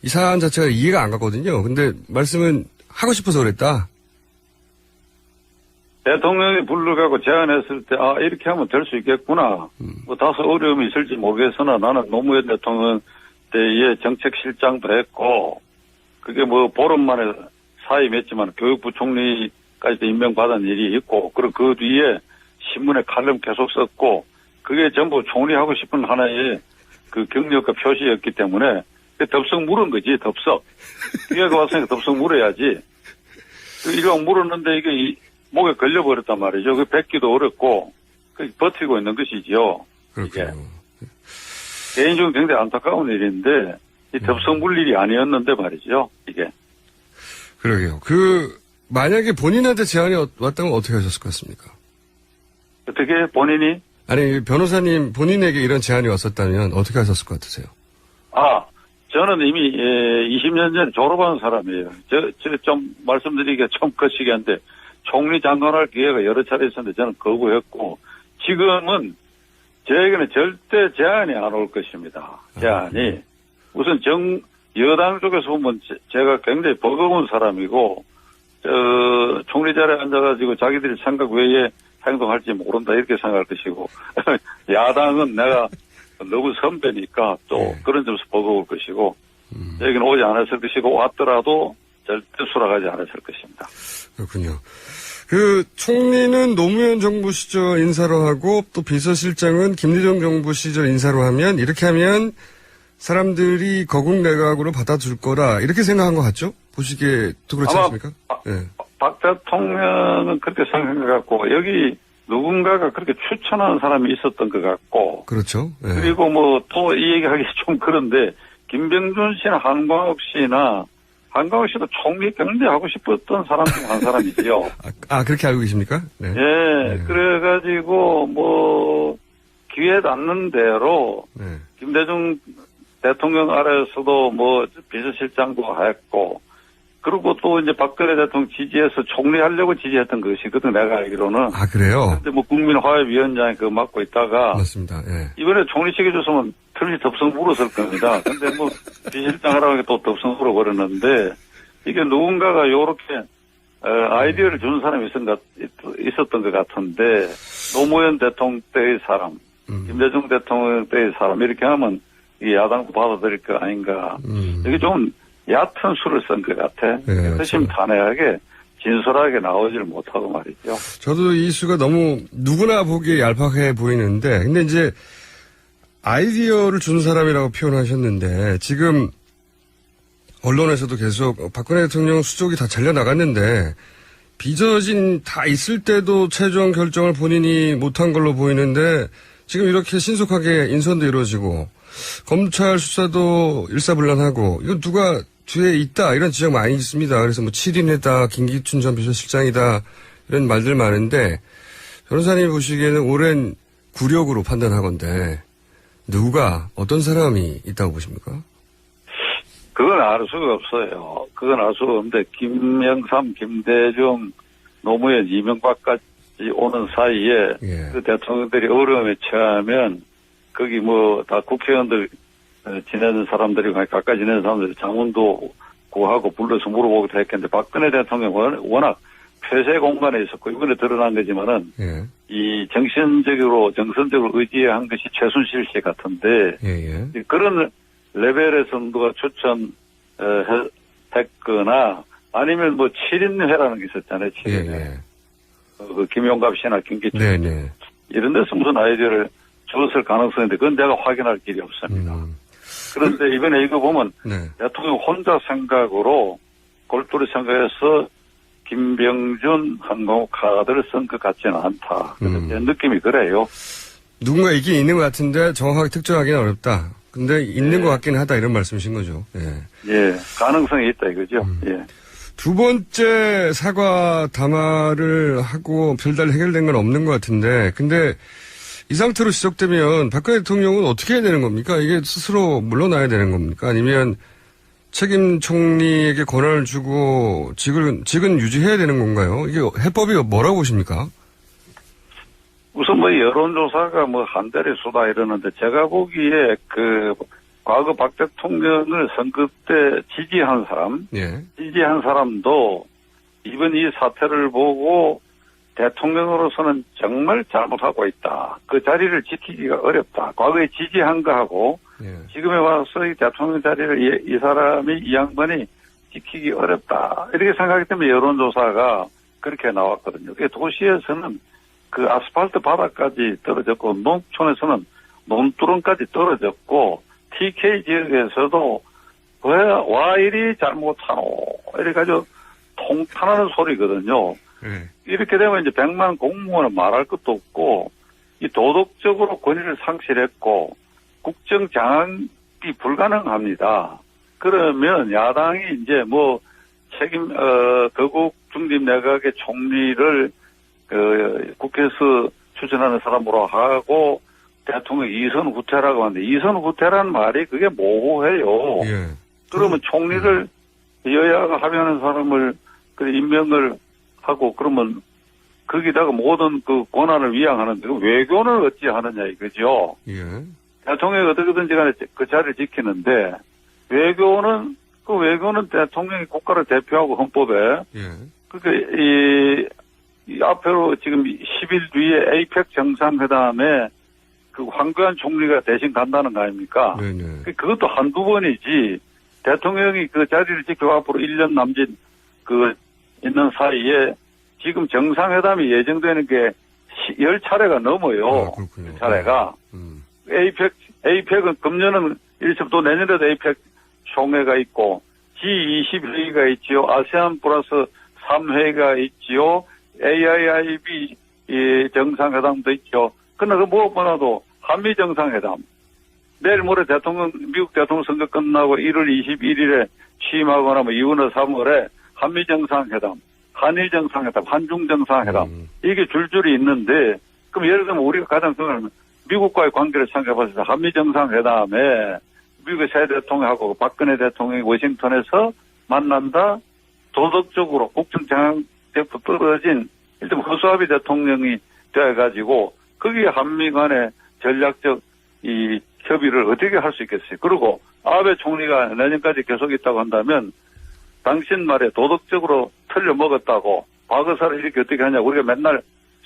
이 사안 자체가 이해가 안 갔거든요. 근데 말씀은 하고 싶어서 그랬다. 대통령이 불러가고 제안했을 때 이렇게 하면 될 수 있겠구나. 다소 어려움이 있을지 모르겠으나 나는 노무현 대통령 때의 정책실장도 했고 그게 보름 만에 사임했지만 교육부 총리까지도 임명받은 일이 있고 그리고 그 뒤에 신문에 칼럼 계속 썼고 그게 전부 총리하고 싶은 하나의 경력과 표시였기 때문에 덥석 물은 거지, 덥석. 기회가 왔으니까 덥석 물어야지. 이거 물었는데 이게 목에 걸려버렸단 말이죠. 뱉기도 어렵고 버티고 있는 것이지요. 그렇군요. 개인적으로 굉장히 안타까운 일인데 이 덥석 물 일이 아니었는데 말이죠. 이게. 그러게요. 만약에 본인한테 제안이 왔다면 어떻게 하셨을 것 같습니까? 어떻게 본인이? 아니, 변호사님 본인에게 이런 제안이 왔었다면 어떻게 하셨을 것 같으세요? 저는 이미 20년 전에 졸업한 사람이에요. 좀 말씀드리기가 좀 거시기한데 총리 장관할 기회가 여러 차례 있었는데 저는 거부했고 지금은 저에게는 절대 제안이 안 올 것입니다. 제안이. 우선 여당 쪽에서 보면 제가 굉장히 버거운 사람이고 총리 자리에 앉아가지고 자기들이 생각 외에 행동할지 모른다 이렇게 생각할 것이고 야당은 내가 너무 선배니까 또 네. 그런 점에서 버거울 것이고 여기는 오지 않았을 것이고 왔더라도 절대 수락하지 않았을 것입니다. 그렇군요. 그 총리는 노무현 정부 시절 인사로 하고 또 비서실장은 김대중 정부 시절 인사로 하면 이렇게 하면 사람들이 거국 내각으로 받아줄 거라 이렇게 생각한 것 같죠? 보시기에도 그렇지 아마 않습니까? 네. 박 대통령은 그렇게 생각한 것 같고 여기 누군가가 그렇게 추천하는 사람이 있었던 것 같고 그렇죠. 네. 그리고 뭐 또 이 얘기하기 좀 그런데 김병준 씨나 한광욱 씨나 한광욱 씨도 총리 경제하고 싶었던 사람 중 한 사람이지요. 그렇게 알고 계십니까? 네. 예, 네. 그래가지고 뭐 기회 닿는 대로 네. 김대중 대통령 아래에서도 뭐 비서실장도 했고 그리고 또 이제 박근혜 대통령 지지해서 총리하려고 지지했던 것이거든 내가 알기로는. 그래요? 근데 뭐 국민화합위원장이 그거 맡고 있다가 맞습니다. 예. 이번에 총리직에 줬으면 틀리 덥석 물었을 겁니다. 근데 뭐 비실장하라고 또 덥석 물어버렸는데 이게 누군가가 요렇게 아이디어를 주는 사람이 있었던 것 같은데 노무현 대통령 때의 사람, 김대중 대통령 때의 사람 이렇게 하면 이 야당도 받아들일 거 아닌가. 이게 좀 얕은 수를 쓴 것 같아. 네, 허심탄회하게 진솔하게 나오질 못하고 말이죠. 저도 이 수가 너무 누구나 보기에 얄팍해 보이는데 근데 이제 아이디어를 준 사람이라고 표현하셨는데 지금 언론에서도 계속 박근혜 대통령 수족이 다 잘려나갔는데 빚어진 다 있을 때도 최종 결정을 본인이 못한 걸로 보이는데 지금 이렇게 신속하게 인선도 이루어지고 검찰 수사도 일사불란하고 이건 누가 뒤에 있다 이런 지적 많이 있습니다. 그래서 뭐 7인이다 김기춘 전 비서실장이다 이런 말들 많은데 변호사님이 보시기에는 오랜 굴욕으로 판단하건대 누가 어떤 사람이 있다고 보십니까? 그건 알 수가 없어요. 그건 알 수가 없는데 김영삼, 김대중, 노무현, 이명박까지 오는 사이에 예. 그 대통령들이 어려움에 처하면 거기 뭐 다 국회의원들 지내는 사람들이 가까이 지내는 사람들이 장문도 구하고 불러서 물어보기도 했겠는데 박근혜 대통령은 워낙 폐쇄 공간에 있었고 이번에 드러난 거지만은 예. 이 정신적으로 정선적으로 의지한 것이 최순실 씨 같은데 예. 그런 레벨에서 누가 추천했거나 아니면 뭐 7인회라는 게 있었잖아요. 7인회. 예. 그 김용갑 씨나 김기춘 네네. 이런 데서 무슨 아이디어를 줬을 가능성인데 그건 내가 확인할 길이 없습니다. 그런데 이번에 이거 보면 네. 대통령 혼자 생각으로 골똘히 생각해서 김병준, 한광욱 카드를 쓴 것 같지는 않다. 그래서 제 느낌이 그래요. 누군가 있긴 있는 것 같은데 정확하게 특정하기는 어렵다. 근데 있는 것 같긴 하다 이런 말씀이신 거죠. 예. 예, 가능성이 있다 이거죠. 예. 두 번째 사과 담화를 하고 별다른 해결된 건 없는 것 같은데 근데 이 상태로 지속되면 박근혜 대통령은 어떻게 해야 되는 겁니까? 이게 스스로 물러나야 되는 겁니까? 아니면 책임 총리에게 권한을 주고 직은 유지해야 되는 건가요? 이게 해법이 뭐라고 보십니까? 우선 뭐 여론조사가 뭐 한달의 수다 이러는데 제가 보기에 그 과거 박 대통령을 선거 때 지지한 사람, 예. 지지한 사람도 이번 이 사태를 보고 대통령으로서는 정말 잘못하고 있다. 그 자리를 지키기가 어렵다. 과거에 지지한 거하고 예. 지금에 와서 이 대통령 자리를 이 사람이 이 양반이 지키기 어렵다. 이렇게 생각하기 때문에 여론조사가 그렇게 나왔거든요. 도시에서는 그 아스팔트 바닥까지 떨어졌고 농촌에서는 논두렁까지 떨어졌고 TK 지역에서도 와 이리 잘못하노 이래가지고 통탄하는 소리거든요. 예. 이렇게 되면 이제 100만 공무원은 말할 것도 없고 이 도덕적으로 권위를 상실했고 국정 장악이 불가능합니다. 그러면 야당이 이제 뭐 거국 중립 내각의 총리를 국회에서 추천하는 사람으로 하고 대통령 이선 후퇴라고 하는데 이선 후퇴라는 말이 그게 모호해요. 예. 그러면 총리를 여야가 합의하는 사람을 임명을 하고 그러면 거기다가 모든 그 권한을 위양하는데 외교는 어찌 하느냐 이거죠. 예. 대통령이 어떻게든지 간에 그 자리를 지키는데 외교는 대통령이 국가를 대표하고 헌법에 예. 이 앞으로 지금 10일 뒤에 APEC 정상회담에 그 황교안 총리가 대신 간다는 거 아닙니까? 네네. 그것도 한두 번이지 대통령이 그 자리를 지키고 앞으로 1년 남짓 있는 사이에 지금 정상회담이 예정되는 게 10차례가 넘어요. 아, 그렇군요. 그 차례가. 에이펙은 금년은 또 내년에도 에이펙 총회가 있고 G20 회의가 있지요. 아세안 플러스 3회의가 있지요. AIIB 정상회담도 있죠. 그러나 그 무엇보다도 한미 정상회담. 내일 모레 미국 대통령 선거 끝나고 1월 21일에 취임하거나 2월에 3월에 한미 정상회담, 한일 정상회담, 한중 정상회담. 이게 줄줄이 있는데, 그럼 예를 들면 우리가 가장 중요한 미국과의 관계를 생각해봤을 때 한미 정상회담에 미국의 새 대통령하고 박근혜 대통령이 워싱턴에서 만난다. 도덕적으로 국정장악제도 떨어진 일단 허수아비 대통령이 돼가지고 거기에 한미 간의 전략적 이 협의를 어떻게 할 수 있겠어요. 그리고 아베 총리가 내년까지 계속 있다고 한다면 당신 말에 도덕적으로 틀려 먹었다고 과거사를 이렇게 어떻게 하냐. 우리가 맨날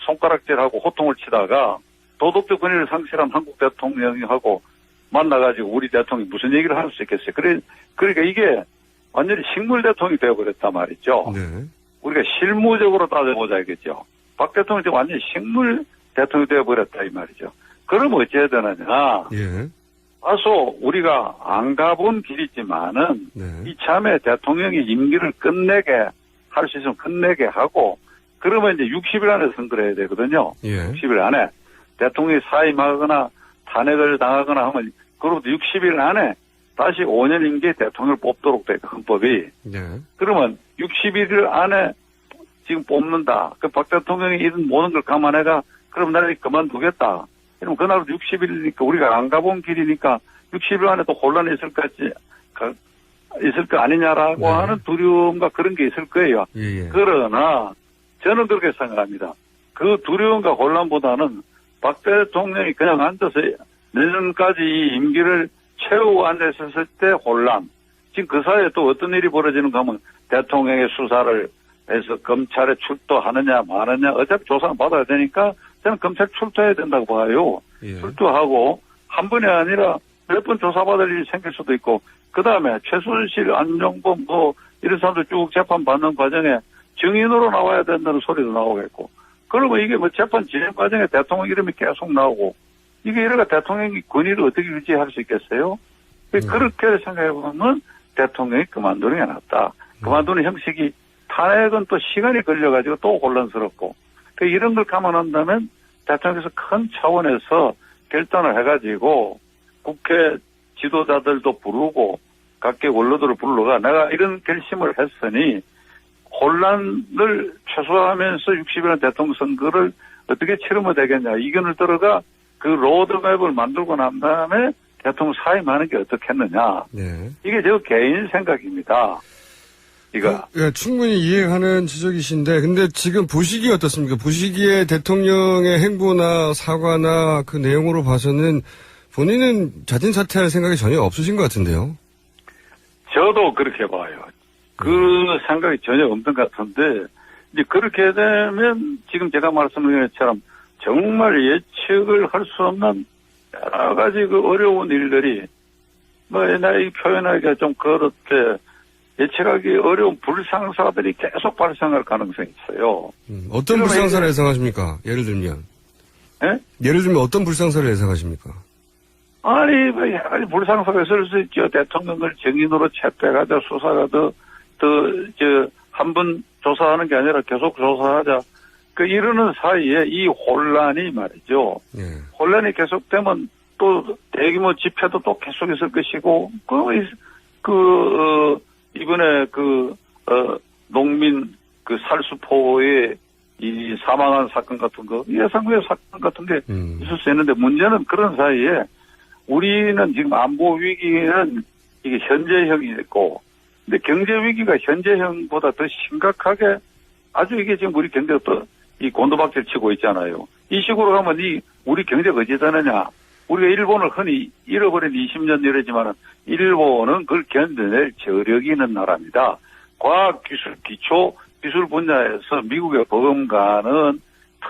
손가락질하고 호통을 치다가 도덕적 권위를 상실한 한국 대통령하고 만나가지고 우리 대통령이 무슨 얘기를 할 수 있겠어요. 그러니까 이게 완전히 식물 대통령이 되어버렸단 말이죠. 네. 우리가 실무적으로 따져보자겠죠. 박 대통령이 지금 완전히 식물 대통령이 되어버렸다 이 말이죠. 그럼 어찌해야 되느냐. 예. 다소 우리가 안 가본 길이지만은 네. 이참에 대통령이 임기를 끝내게 할 수 있으면 끝내게 하고 그러면 이제 60일 안에 선거를 해야 되거든요. 예. 60일 안에 대통령이 사임하거나 탄핵을 당하거나 하면 그로부터 60일 안에 다시 5년 임기 대통령을 뽑도록 돼 헌법이. 네. 그러면 61일 안에 지금 뽑는다. 그 박 대통령이 이런 모든 걸 감안해가 그럼 나를 그만두겠다. 그럼 그날 60일이니까 우리가 안 가본 길이니까 60일 안에 또 혼란이 있을 거 아니냐라고 네. 하는 두려움과 그런 게 있을 거예요. 예. 그러나 저는 그렇게 생각합니다. 그 두려움과 혼란보다는 박 대통령이 그냥 앉아서 내년까지 이 임기를 채우고 앉아있었을 때 혼란. 지금 그 사이에 또 어떤 일이 벌어지는가 하면 대통령의 수사를 해서 검찰에 출두하느냐 마느냐 어차피 조사는 받아야 되니까 저는 검찰 출두해야 된다고 봐요. 예. 출두하고 한 번이 아니라 몇 번 조사받을 일이 생길 수도 있고 그다음에 최순실, 안종범 이런 사람들 쭉 재판받는 과정에 증인으로 나와야 된다는 소리도 나오겠고 그러면 이게 재판 진행 과정에 대통령 이름이 계속 나오고 이게 이래가 대통령이 권위를 어떻게 유지할 수 있겠어요? 그렇게 생각해보면 대통령이 그만두는 게 낫다. 그만두는 형식이 탄핵은 또 시간이 걸려가지고 또 혼란스럽고 이런 걸 감안한다면 대통령께서 큰 차원에서 결단을 해가지고 국회 지도자들도 부르고 각계 원로들을 불러가 내가 이런 결심을 했으니 혼란을 최소화하면서 60일간 대통령 선거를 어떻게 치르면 되겠냐 의견을 들어가 그 로드맵을 만들고 난 다음에 대통령 사임하는 게 어떻겠느냐. 네. 이게 저 개인 생각입니다. 예, 충분히 이해하는 지적이신데, 근데 지금 보시기 어떻습니까? 보시기에 대통령의 행보나 사과나 그 내용으로 봐서는 본인은 자진 사퇴할 생각이 전혀 없으신 것 같은데요. 저도 그렇게 봐요. 그 생각이 전혀 없는 것 같은데, 이제 그렇게 되면 지금 제가 말씀드린 것처럼 정말 예측을 할 수 없는 여러 가지 그 어려운 일들이 옛날에 표현하기가 좀 그렇게 예측하기 어려운 불상사들이 계속 발생할 가능성이 있어요. 어떤 불상사를 예상하십니까? 예를 들면. 예? 예를 들면 어떤 불상사를 예상하십니까? 아니, 불상사가 있을 수 있죠. 대통령을 증인으로 채택하자, 수사가 한 번 조사하는 게 아니라 계속 조사하자. 이러는 사이에 이 혼란이 말이죠. 예. 혼란이 계속되면 또 대규모 집회도 또 계속 있을 것이고, 이번에 농민 살수포의 이 사망한 사건 같은 거, 예상외 사건 같은 게 있을 수 있는데 문제는 그런 사이에 우리는 지금 안보 위기는 이게 현재형이 있고, 근데 경제 위기가 현재형보다 더 심각하게 아주 이게 지금 우리 경제가 또 이 곤두박질 치고 있잖아요. 이 식으로 가면 우리 경제가 어찌 되느냐. 우리가 일본을 흔히 잃어버린 20년 이러지만은 일본은 그걸 견뎌낼 저력이 있는 나라입니다. 과학 기술, 기초 기술 분야에서 미국에 버금가는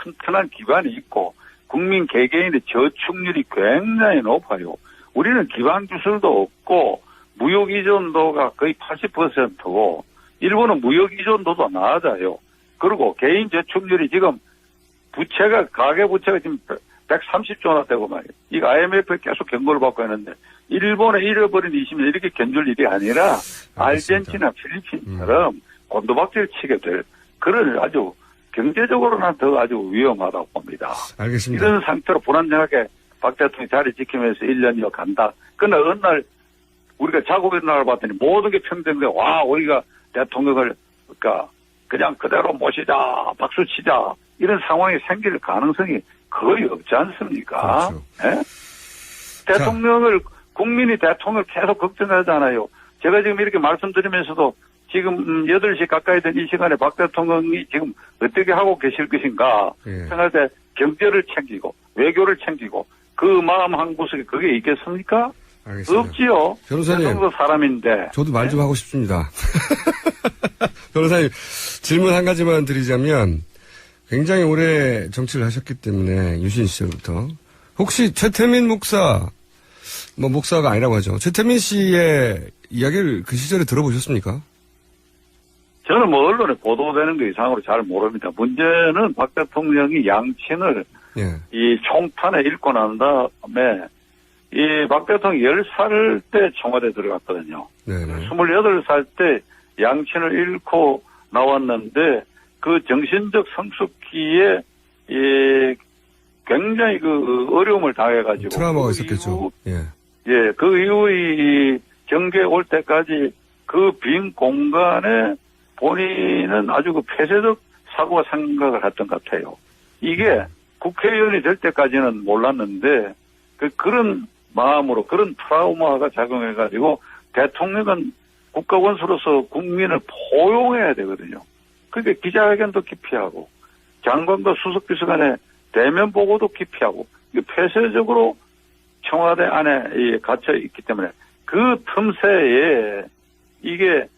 튼튼한 기관이 있고 국민 개개인의 저축률이 굉장히 높아요. 우리는 기반 기술도 없고 무역 의존도가 거의 80%고 일본은 무역 의존도도 낮아요. 그리고 개인 저축률이 지금 가계 부채가 지금 130조나 되고 말이에요. 이거 IMF에 계속 경고를 받고 있는데 일본에 잃어버린 20년 이렇게 견줄 일이 아니라 아르헨티나, 필리핀처럼 곤두박질 치게 될 그런 아주 경제적으로는 더 아주 위험하다고 봅니다. 알겠습니다. 이런 상태로 불안정하게 박 대통령이 자리 지키면서 1년여 간다. 그러나 어느 날 우리가 자고 일어나를 봤더니 모든 게 평등돼. 와, 우리가 대통령을 그러니까 그냥 그대로 모시자, 박수 치자. 이런 상황이 생길 가능성이 거의 없지 않습니까? 그렇죠. 예? 대통령을 국민이 대통령을 계속 걱정하잖아요. 제가 지금 이렇게 말씀드리면서도 지금 8시 가까이 된 이 시간에 박 대통령이 지금 어떻게 하고 계실 것인가 예. 생각할 때 경제를 챙기고 외교를 챙기고 그 마음 한 구석에 그게 있겠습니까? 알겠습니다. 없지요. 변호사님. 대통령도 사람인데. 저도 말 좀 하고 싶습니다. 변호사님, 질문 한 가지만 드리자면, 굉장히 오래 정치를 하셨기 때문에, 유신 시절부터. 혹시 최태민 목사, 목사가 아니라고 하죠. 최태민 씨의 이야기를 그 시절에 들어보셨습니까? 저는 언론에 보도되는 것 이상으로 잘 모릅니다. 문제는 박 대통령이 양친을 예. 이 총탄에 읽고 난 다음에 이 박 대통령이 10살 때 청와대에 들어갔거든요. 네네. 28살 때 양친을 잃고 나왔는데 그 정신적 성숙기에 이 굉장히 그 어려움을 당해가지고 트라우마가 그 있었겠죠. 이후, 예, 그 이후에 이 경계에 올 때까지 그 빈 공간에 본인은 아주 그 폐쇄적 사고가 생각을 했던 것 같아요. 이게 국회의원이 될 때까지는 몰랐는데 그런 마음으로 그런 트라우마가 작용해가지고 대통령은 국가원수로서 국민을 포용해야 되거든요. 그러니까 기자회견도 기피하고 장관과 수석비서관의 대면 보고도 기피하고 폐쇄적으로 청와대 안에 갇혀 있기 때문에 그 틈새에 이게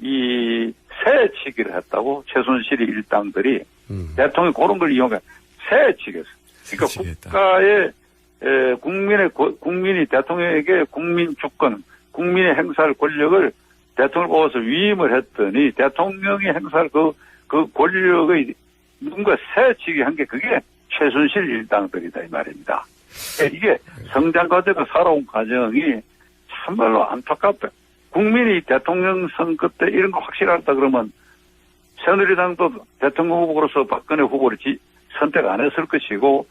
이 새치기를 했다고 최순실이 일당들이 대통령이 그런 걸 이용해 새치기했어. 그러니까 새치기했다. 국가의 국민이 대통령에게 국민 주권, 국민이 행사할 권력을 대통령을 뽑아서 위임을 했더니 대통령이 행사할 그 권력의 누군가 새치기 한 게 그게 최순실 일당들이다 이 말입니다. 이게 성장 과정과 살아온 과정이 참말로 안타깝다. 국민이 대통령 선거 때 이런 거 확실하다 그러면 새누리당도 대통령 후보로서 박근혜 후보를 선택 안 했을 것이고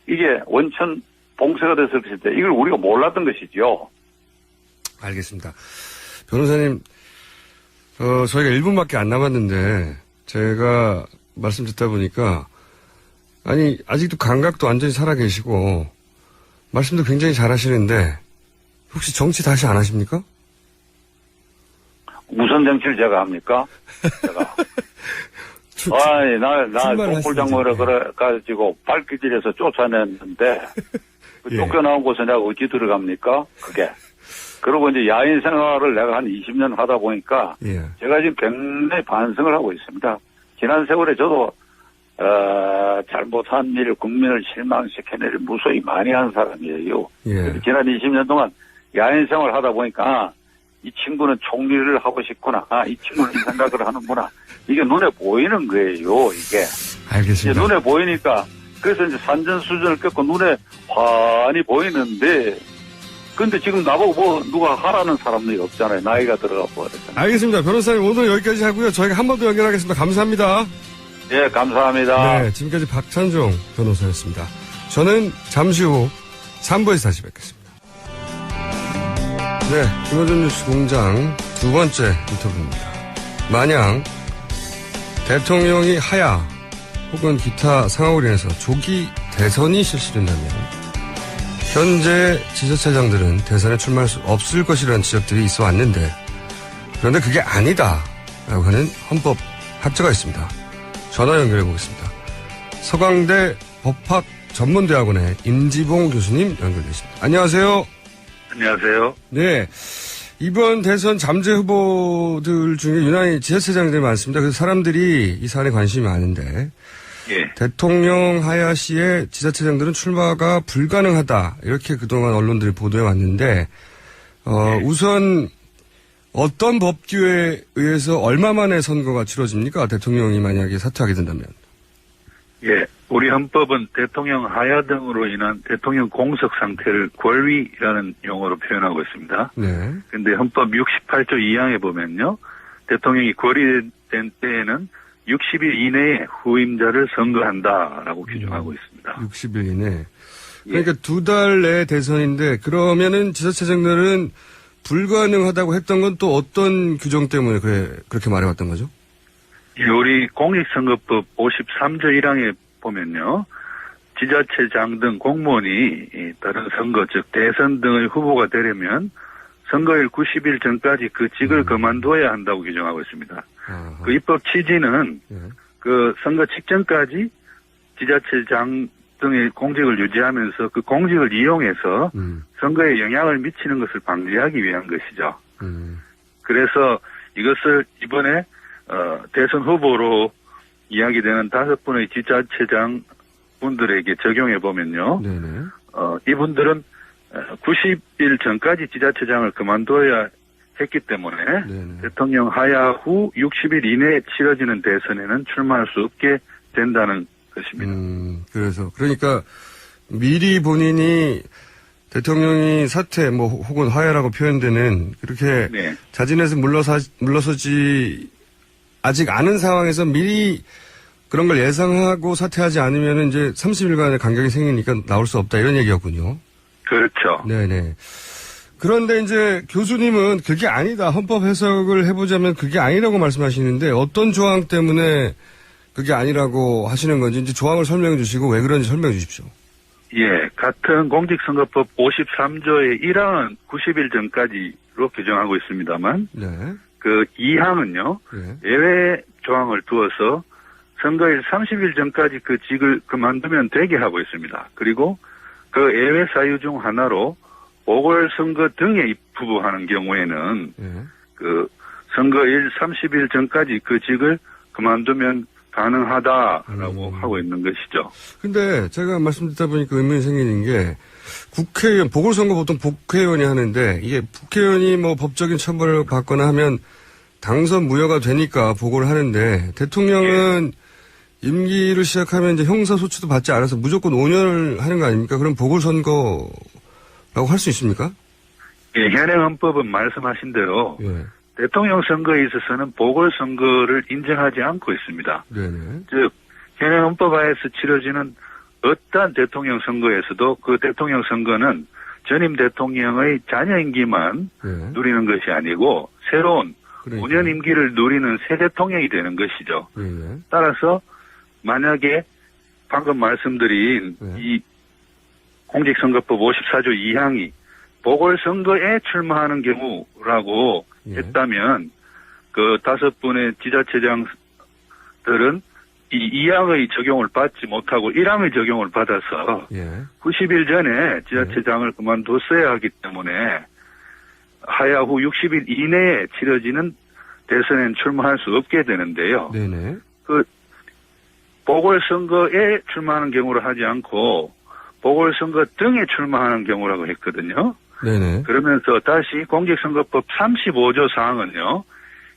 이게 원천 봉쇄가 됐을 것인데 이걸 우리가 몰랐던 것이죠. 알겠습니다. 변호사님, 저희가 1분밖에 안 남았는데 제가 말씀 듣다 보니까 아니 아직도 감각도 완전히 살아계시고 말씀도 굉장히 잘하시는데 혹시 정치 다시 안 하십니까? 무슨 정치를 제가 합니까? 제가. 아니, 나 독불장모를 그래가지고 발길질해서 쫓아냈는데, 예. 쫓겨나온 곳에 내가 어찌 들어갑니까? 그게. 그리고 이제 야인 생활을 내가 한 20년 하다 보니까, 예. 제가 지금 굉장히 반성을 하고 있습니다. 지난 세월에 저도, 잘못한 일, 국민을 실망시킨 일을 무수히 많이 한 사람이에요. 예. 지난 20년 동안 야인 생활을 하다 보니까, 이 친구는 총리를 하고 싶구나. 이 친구는 이 생각을 하는구나. 이게 눈에 보이는 거예요, 이게. 알겠습니다. 이제 눈에 보이니까, 그래서 이제 산전수전을 겪고 눈에 환히 보이는데, 근데 지금 나보고 누가 하라는 사람들이 없잖아요. 나이가 들어가 버렸잖아요. 알겠습니다. 변호사님 오늘 여기까지 하고요. 저희가 한 번 더 연결하겠습니다. 감사합니다. 예, 감사합니다. 네, 지금까지 박찬종 변호사였습니다. 저는 잠시 후 3부에서 다시 뵙겠습니다. 네, 김어준 뉴스 공장 두 번째 인터뷰입니다. 만약 대통령이 하야 혹은 기타 상황으로 인해서 조기 대선이 실시된다면 현재 지자체장들은 대선에 출마할 수 없을 것이라는 지적들이 있어 왔는데 그런데 그게 아니다라고 하는 헌법 학자가 있습니다. 전화 연결해 보겠습니다. 서강대 법학 전문대학원의 임지봉 교수님 연결되십니다. 안녕하세요. 안녕하세요. 네. 이번 대선 잠재 후보들 중에 유난히 지자체장들이 많습니다. 그래서 사람들이 이 사안에 관심이 많은데, 예. 대통령 하야 씨의 지자체장들은 출마가 불가능하다. 이렇게 그동안 언론들이 보도해 왔는데, 우선 어떤 법규에 의해서 얼마 만에 선거가 치러집니까? 대통령이 만약에 사퇴하게 된다면. 예. 우리 헌법은 대통령 하야 등으로 인한 대통령 공석 상태를 권리라는 용어로 표현하고 있습니다. 네. 근데 헌법 68조 2항에 보면요. 대통령이 권리된 때에는 60일 이내에 후임자를 선거한다라고 규정하고 있습니다. 60일 이내. 그러니까 2달 내 대선인데, 그러면은 지자체장들은 불가능하다고 했던 건 또 어떤 규정 때문에 그렇게 말해왔던 거죠? 예, 우리 공직선거법 53조 1항에 보면요. 지자체장 등 공무원이 다른 선거, 즉 대선 등의 후보가 되려면 선거일 90일 전까지 그 직을 그만둬야 한다고 규정하고 있습니다. 아하. 그 입법 취지는 예. 그 선거 직전까지 지자체장 등의 공직을 유지하면서 그 공직을 이용해서 선거에 영향을 미치는 것을 방지하기 위한 것이죠. 그래서 이것을 이번에 대선 후보로 이야기되는 5분의 지자체장 분들에게 적용해 보면요. 네네. 이분들은 90일 전까지 지자체장을 그만둬야 했기 때문에 네네. 대통령 하야 후 60일 이내에 치러지는 대선에는 출마할 수 없게 된다는 것입니다. 그러니까 미리 본인이 대통령이 사퇴 혹은 하야라고 표현되는 그렇게 네. 자진해서 물러서지 아직 않은 상황에서 미리 그런 걸 예상하고 사퇴하지 않으면 이제 30일간의 간격이 생기니까 나올 수 없다 이런 얘기였군요. 그렇죠. 네네. 그런데 이제 교수님은 그게 아니다. 헌법 해석을 해보자면 그게 아니라고 말씀하시는데 어떤 조항 때문에 그게 아니라고 하시는 건지 이제 조항을 설명해 주시고 왜 그런지 설명해 주십시오. 예, 같은 공직선거법 53조의 1항은 90일 전까지로 규정하고 있습니다만 네. 그 2항은요. 네. 예외 조항을 두어서 선거일 30일 전까지 그 직을 그만두면 되게 하고 있습니다. 그리고 그 예외 사유 중 하나로 보궐선거 등에 입후보하는 경우에는 네. 그 선거일 30일 전까지 그 직을 그만두면 가능하다라고 하고 있는 것이죠. 근데 제가 말씀 듣다 보니까 의문이 생기는 게 국회의원, 보궐선거 보통 국회의원이 하는데 이게 국회의원이 법적인 처벌을 받거나 하면 당선 무효가 되니까 보고를 하는데 대통령은 임기를 시작하면 이제 형사소치도 받지 않아서 무조건 5년을 하는 거 아닙니까? 그럼 보궐선거라고 할 수 있습니까? 예, 현행 헌법은 말씀하신 대로 예. 대통령 선거에 있어서는 보궐선거를 인정하지 않고 있습니다. 네네. 즉 현행 헌법 하에서 치러지는 어떠한 대통령 선거에서도 그 대통령 선거는 전임 대통령의 자녀 임기만 예. 누리는 것이 아니고 새로운 그러니까. 5년 임기를 누리는 새 대통령이 되는 것이죠. 예. 따라서 만약에 방금 말씀드린 네. 이 공직선거법 54조 2항이 보궐선거에 출마하는 경우라고 예. 했다면 그 5분의 지자체장들은 이 2항의 적용을 받지 못하고 1항의 적용을 받아서 예. 90일 전에 지자체장을 그만뒀어야 하기 때문에 하야 후 60일 이내에 치러지는 대선엔 출마할 수 없게 되는데요. 네네. 그 보궐선거에 출마하는 경우로 하지 않고 보궐선거 등에 출마하는 경우라고 했거든요. 네네. 그러면서 다시 공직선거법 35조 사항은요.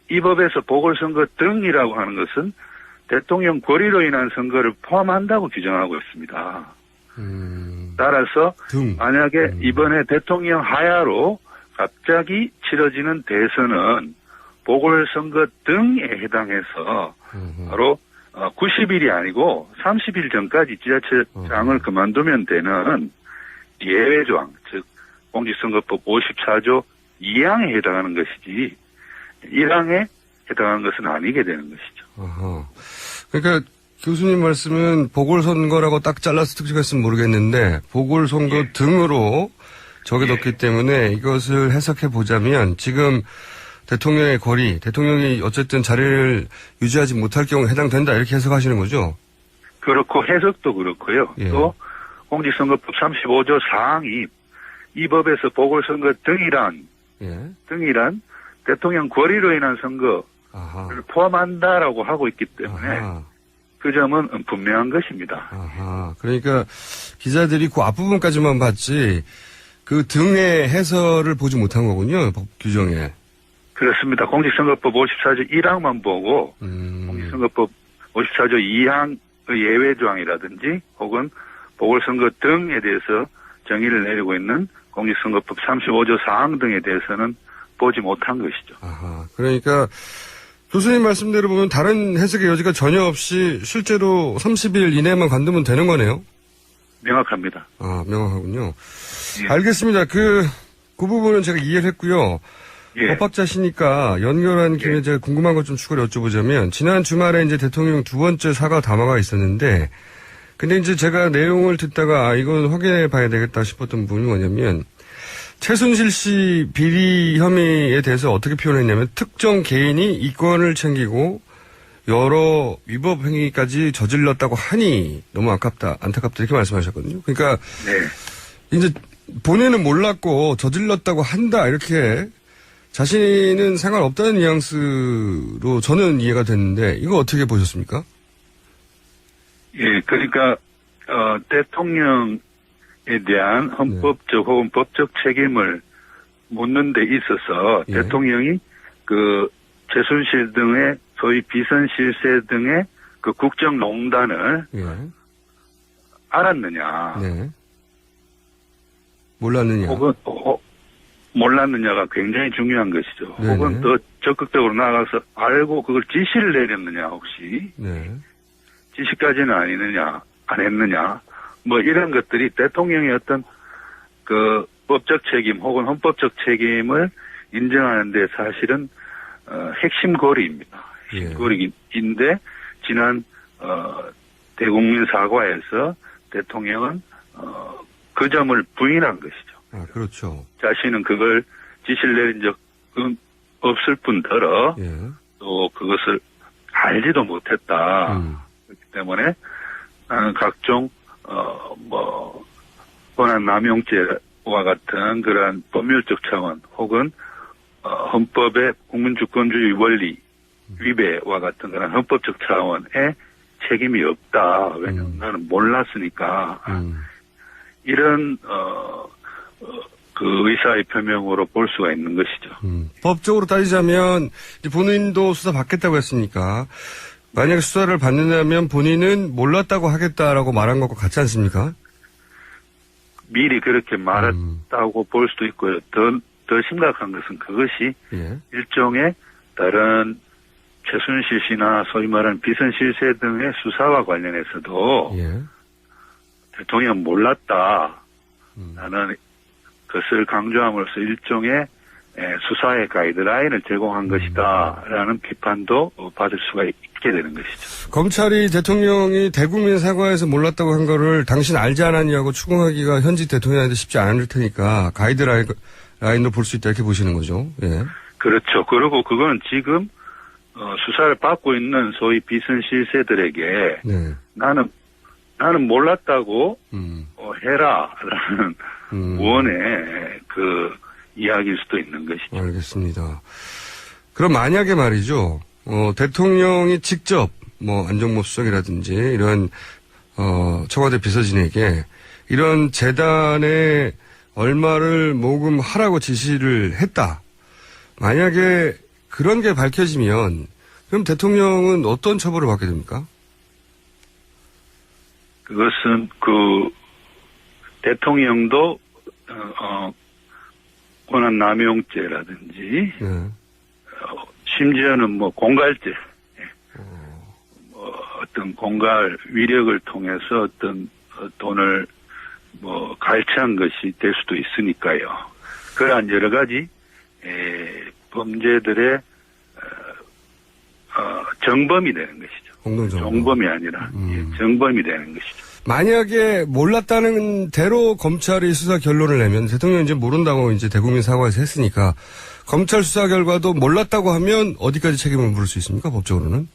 이 법에서 보궐선거 등이라고 하는 것은 대통령 권리로 인한 선거를 포함한다고 규정하고 있습니다. 따라서 만약에 이번에 대통령 하야로 갑자기 치러지는 대선은 보궐선거 등에 해당해서 바로 90일이 아니고 30일 전까지 지자체장을 그만두면 되는 예외조항, 즉 공직선거법 54조 2항에 해당하는 것이지 1항에 해당하는 것은 아니게 되는 것이죠. 어허. 그러니까 교수님 말씀은 보궐선거라고 딱 잘라서 특징했으면 모르겠는데 보궐선거 예. 등으로 적용됐기 때문에 이것을 해석해 보자면 지금 대통령의 권리, 대통령이 어쨌든 자리를 유지하지 못할 경우에 해당된다 이렇게 해석하시는 거죠? 그렇고 해석도 그렇고요. 예. 또 공직선거법 35조 4항이 이 법에서 보궐선거 등이란 대통령 권리로 인한 선거를 아하. 포함한다라고 하고 있기 때문에 아하. 그 점은 분명한 것입니다. 아하. 그러니까 기자들이 그 앞부분까지만 봤지 그 등의 해설을 보지 못한 거군요. 법 규정에. 그렇습니다. 공직선거법 54조 1항만 보고 공직선거법 54조 2항의 예외 조항이라든지 혹은 보궐선거 등에 대해서 정의를 내리고 있는 공직선거법 35조 4항 등에 대해서는 보지 못한 것이죠. 아하. 그러니까 교수님 말씀대로 보면 다른 해석의 여지가 전혀 없이 실제로 30일 이내만 관두면 되는 거네요. 명확합니다. 아, 명확하군요. 예. 알겠습니다. 그 부분은 제가 이해를 했고요. 예. 법학자시니까 연결한 김에 예. 제가 궁금한 것 좀 추가로 여쭤보자면, 지난 주말에 이제 대통령 두 번째 사과 담화가 있었는데, 근데 이제 제가 내용을 듣다가, 이건 확인해 봐야 되겠다 싶었던 부분이 뭐냐면, 최순실 씨 비리 혐의에 대해서 어떻게 표현했냐면, 특정 개인이 이권을 챙기고, 여러 위법 행위까지 저질렀다고 하니 너무 안타깝다 이렇게 말씀하셨거든요. 그러니까 네. 이제 본인은 몰랐고 저질렀다고 한다 이렇게 자신은 상관없다는 뉘앙스로 저는 이해가 됐는데 이거 어떻게 보셨습니까? 예, 그러니까 대통령에 대한 헌법적 혹은 법적 책임을 묻는 데 있어서 예. 대통령이 그 최순실 등의 소위 비선 실세 등의 그 국정농단을 예. 알았느냐, 네. 몰랐느냐. 혹은 몰랐느냐가 굉장히 중요한 것이죠. 네네. 혹은 더 적극적으로 나가서 알고 그걸 지시를 내렸느냐, 혹시 네. 지시까지는 아니느냐, 안 했느냐, 뭐 이런 것들이 대통령의 어떤 그 법적 책임 혹은 헌법적 책임을 인정하는데 사실은 핵심 고리입니다. 핵심 예. 고리인데 지난 대국민 사과에서 대통령은 그 점을 부인한 것이죠. 아, 그렇죠. 자신은 그걸 지시를 내린 적은 없을 뿐더러 예. 또 그것을 알지도 못했다. 그렇기 때문에 나는 각종 뭐 권한 남용죄와 같은 그러한 법률적 차원 혹은 헌법의 국민주권주의 원리 위배와 같은 그런 헌법적 차원의 책임이 없다. 왜냐하면 나는 몰랐으니까 이런 그 의사의 표명으로 볼 수가 있는 것이죠. 법적으로 따지자면 이제 본인도 수사 받겠다고 했으니까 만약에 수사를 받는다면 본인은 몰랐다고 하겠다라고 말한 것과 같지 않습니까? 미리 그렇게 말했다고 볼 수도 있고요. 더 심각한 것은 그것이 예. 일종의 다른 최순실 씨나 소위 말하는 비선 실세 등의 수사와 관련해서도 예. 대통령은 몰랐다. 나는 그것을 강조함으로써 일종의 수사의 가이드라인을 제공한 것이다. 라는 비판도 받을 수가 있게 되는 것이죠. 검찰이 대통령이 대국민 사과에서 몰랐다고 한 거를 당신 알지 않았냐고 추궁하기가 현직 대통령한테 쉽지 않을 테니까 가이드라인으로 볼 수 있다 이렇게 보시는 거죠. 예. 그렇죠. 그리고 그거는 지금 수사를 받고 있는 소위 비선 실세들에게 네. 나는 몰랐다고 해라라는 원의 그 이야기일 수도 있는 것이죠. 알겠습니다. 그럼 만약에 말이죠. 대통령이 직접 뭐 안정모 수석이라든지 이런 청와대 비서진에게 이런 재단에 얼마를 모금하라고 지시를 했다. 만약에 그런 게 밝혀지면 그럼 대통령은 어떤 처벌을 받게 됩니까? 그것은 그 대통령도 권한 남용죄라든지 네. 심지어는 뭐 공갈죄, 뭐 어떤 공갈 위력을 통해서 어떤 돈을 뭐 갈취한 것이 될 수도 있으니까요. 그러한 여러 가지 범죄들의 정범이 되는 것이죠. 공동정범. 정범이 아니라 정범이 되는 것이죠. 만약에 몰랐다는 대로 검찰이 수사 결론을 내면 대통령이 이제 모른다고 이제 대국민 사과에서 했으니까 검찰 수사 결과도 몰랐다고 하면 어디까지 책임을 물을 수 있습니까? 법적으로는?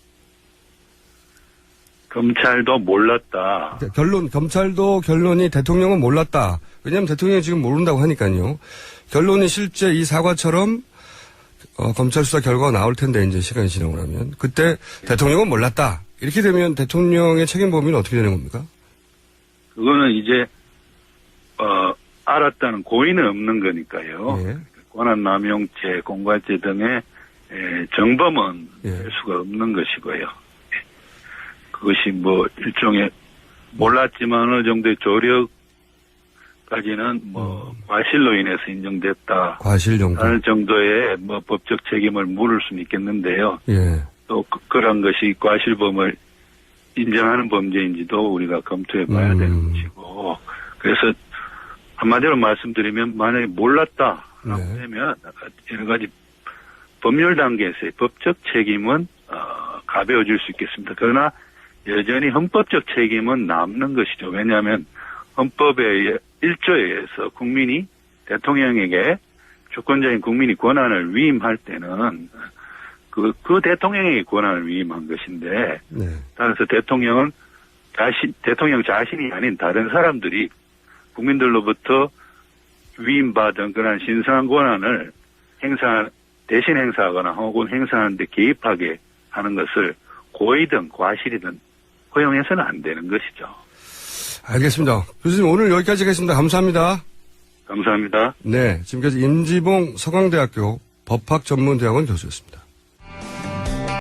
검찰도 몰랐다. 검찰도 결론이 대통령은 몰랐다. 왜냐하면 대통령이 지금 모른다고 하니까요. 결론이 실제 이 사과처럼 검찰 수사 결과가 나올 텐데 이제 시간이 지나고 나면 그때 대통령은 몰랐다. 이렇게 되면 대통령의 책임 범위는 어떻게 되는 겁니까? 그거는 이제 알았다는 고의는 없는 거니까요. 예. 권한남용죄, 공갈죄 등의 정범은 예. 될 수가 없는 것이고요. 그것이 뭐 일종의 몰랐지만 어느 정도의 조력까지는 뭐 과실로 인해서 인정됐다 과실 정도. 하는 정도의 뭐 법적 책임을 물을 수는 있겠는데요. 예. 또 그런 것이 과실범을 인정하는 범죄인지도 우리가 검토해 봐야 되는 것이고, 그래서 한마디로 말씀드리면 만약에 몰랐다라고 네. 되면 여러 가지 법률 단계에서의 법적 책임은 가벼워질 수 있겠습니다. 그러나 여전히 헌법적 책임은 남는 것이죠. 왜냐하면 헌법의 1조에 의해서 국민이 대통령에게 주권자인 국민이 권한을 위임할 때는 그 대통령에게 권한을 위임한 것인데, 네. 따라서 대통령 자신이 아닌 다른 사람들이 국민들로부터 위임받은 그런 신성한 권한을 대신 행사하거나 혹은 행사하는 데 개입하게 하는 것을 고의든 과실이든 허용해서는 안 되는 것이죠. 알겠습니다. 교수님 오늘 여기까지 하겠습니다. 감사합니다. 감사합니다. 네. 지금까지 임지봉 서강대학교 법학전문대학원 교수였습니다.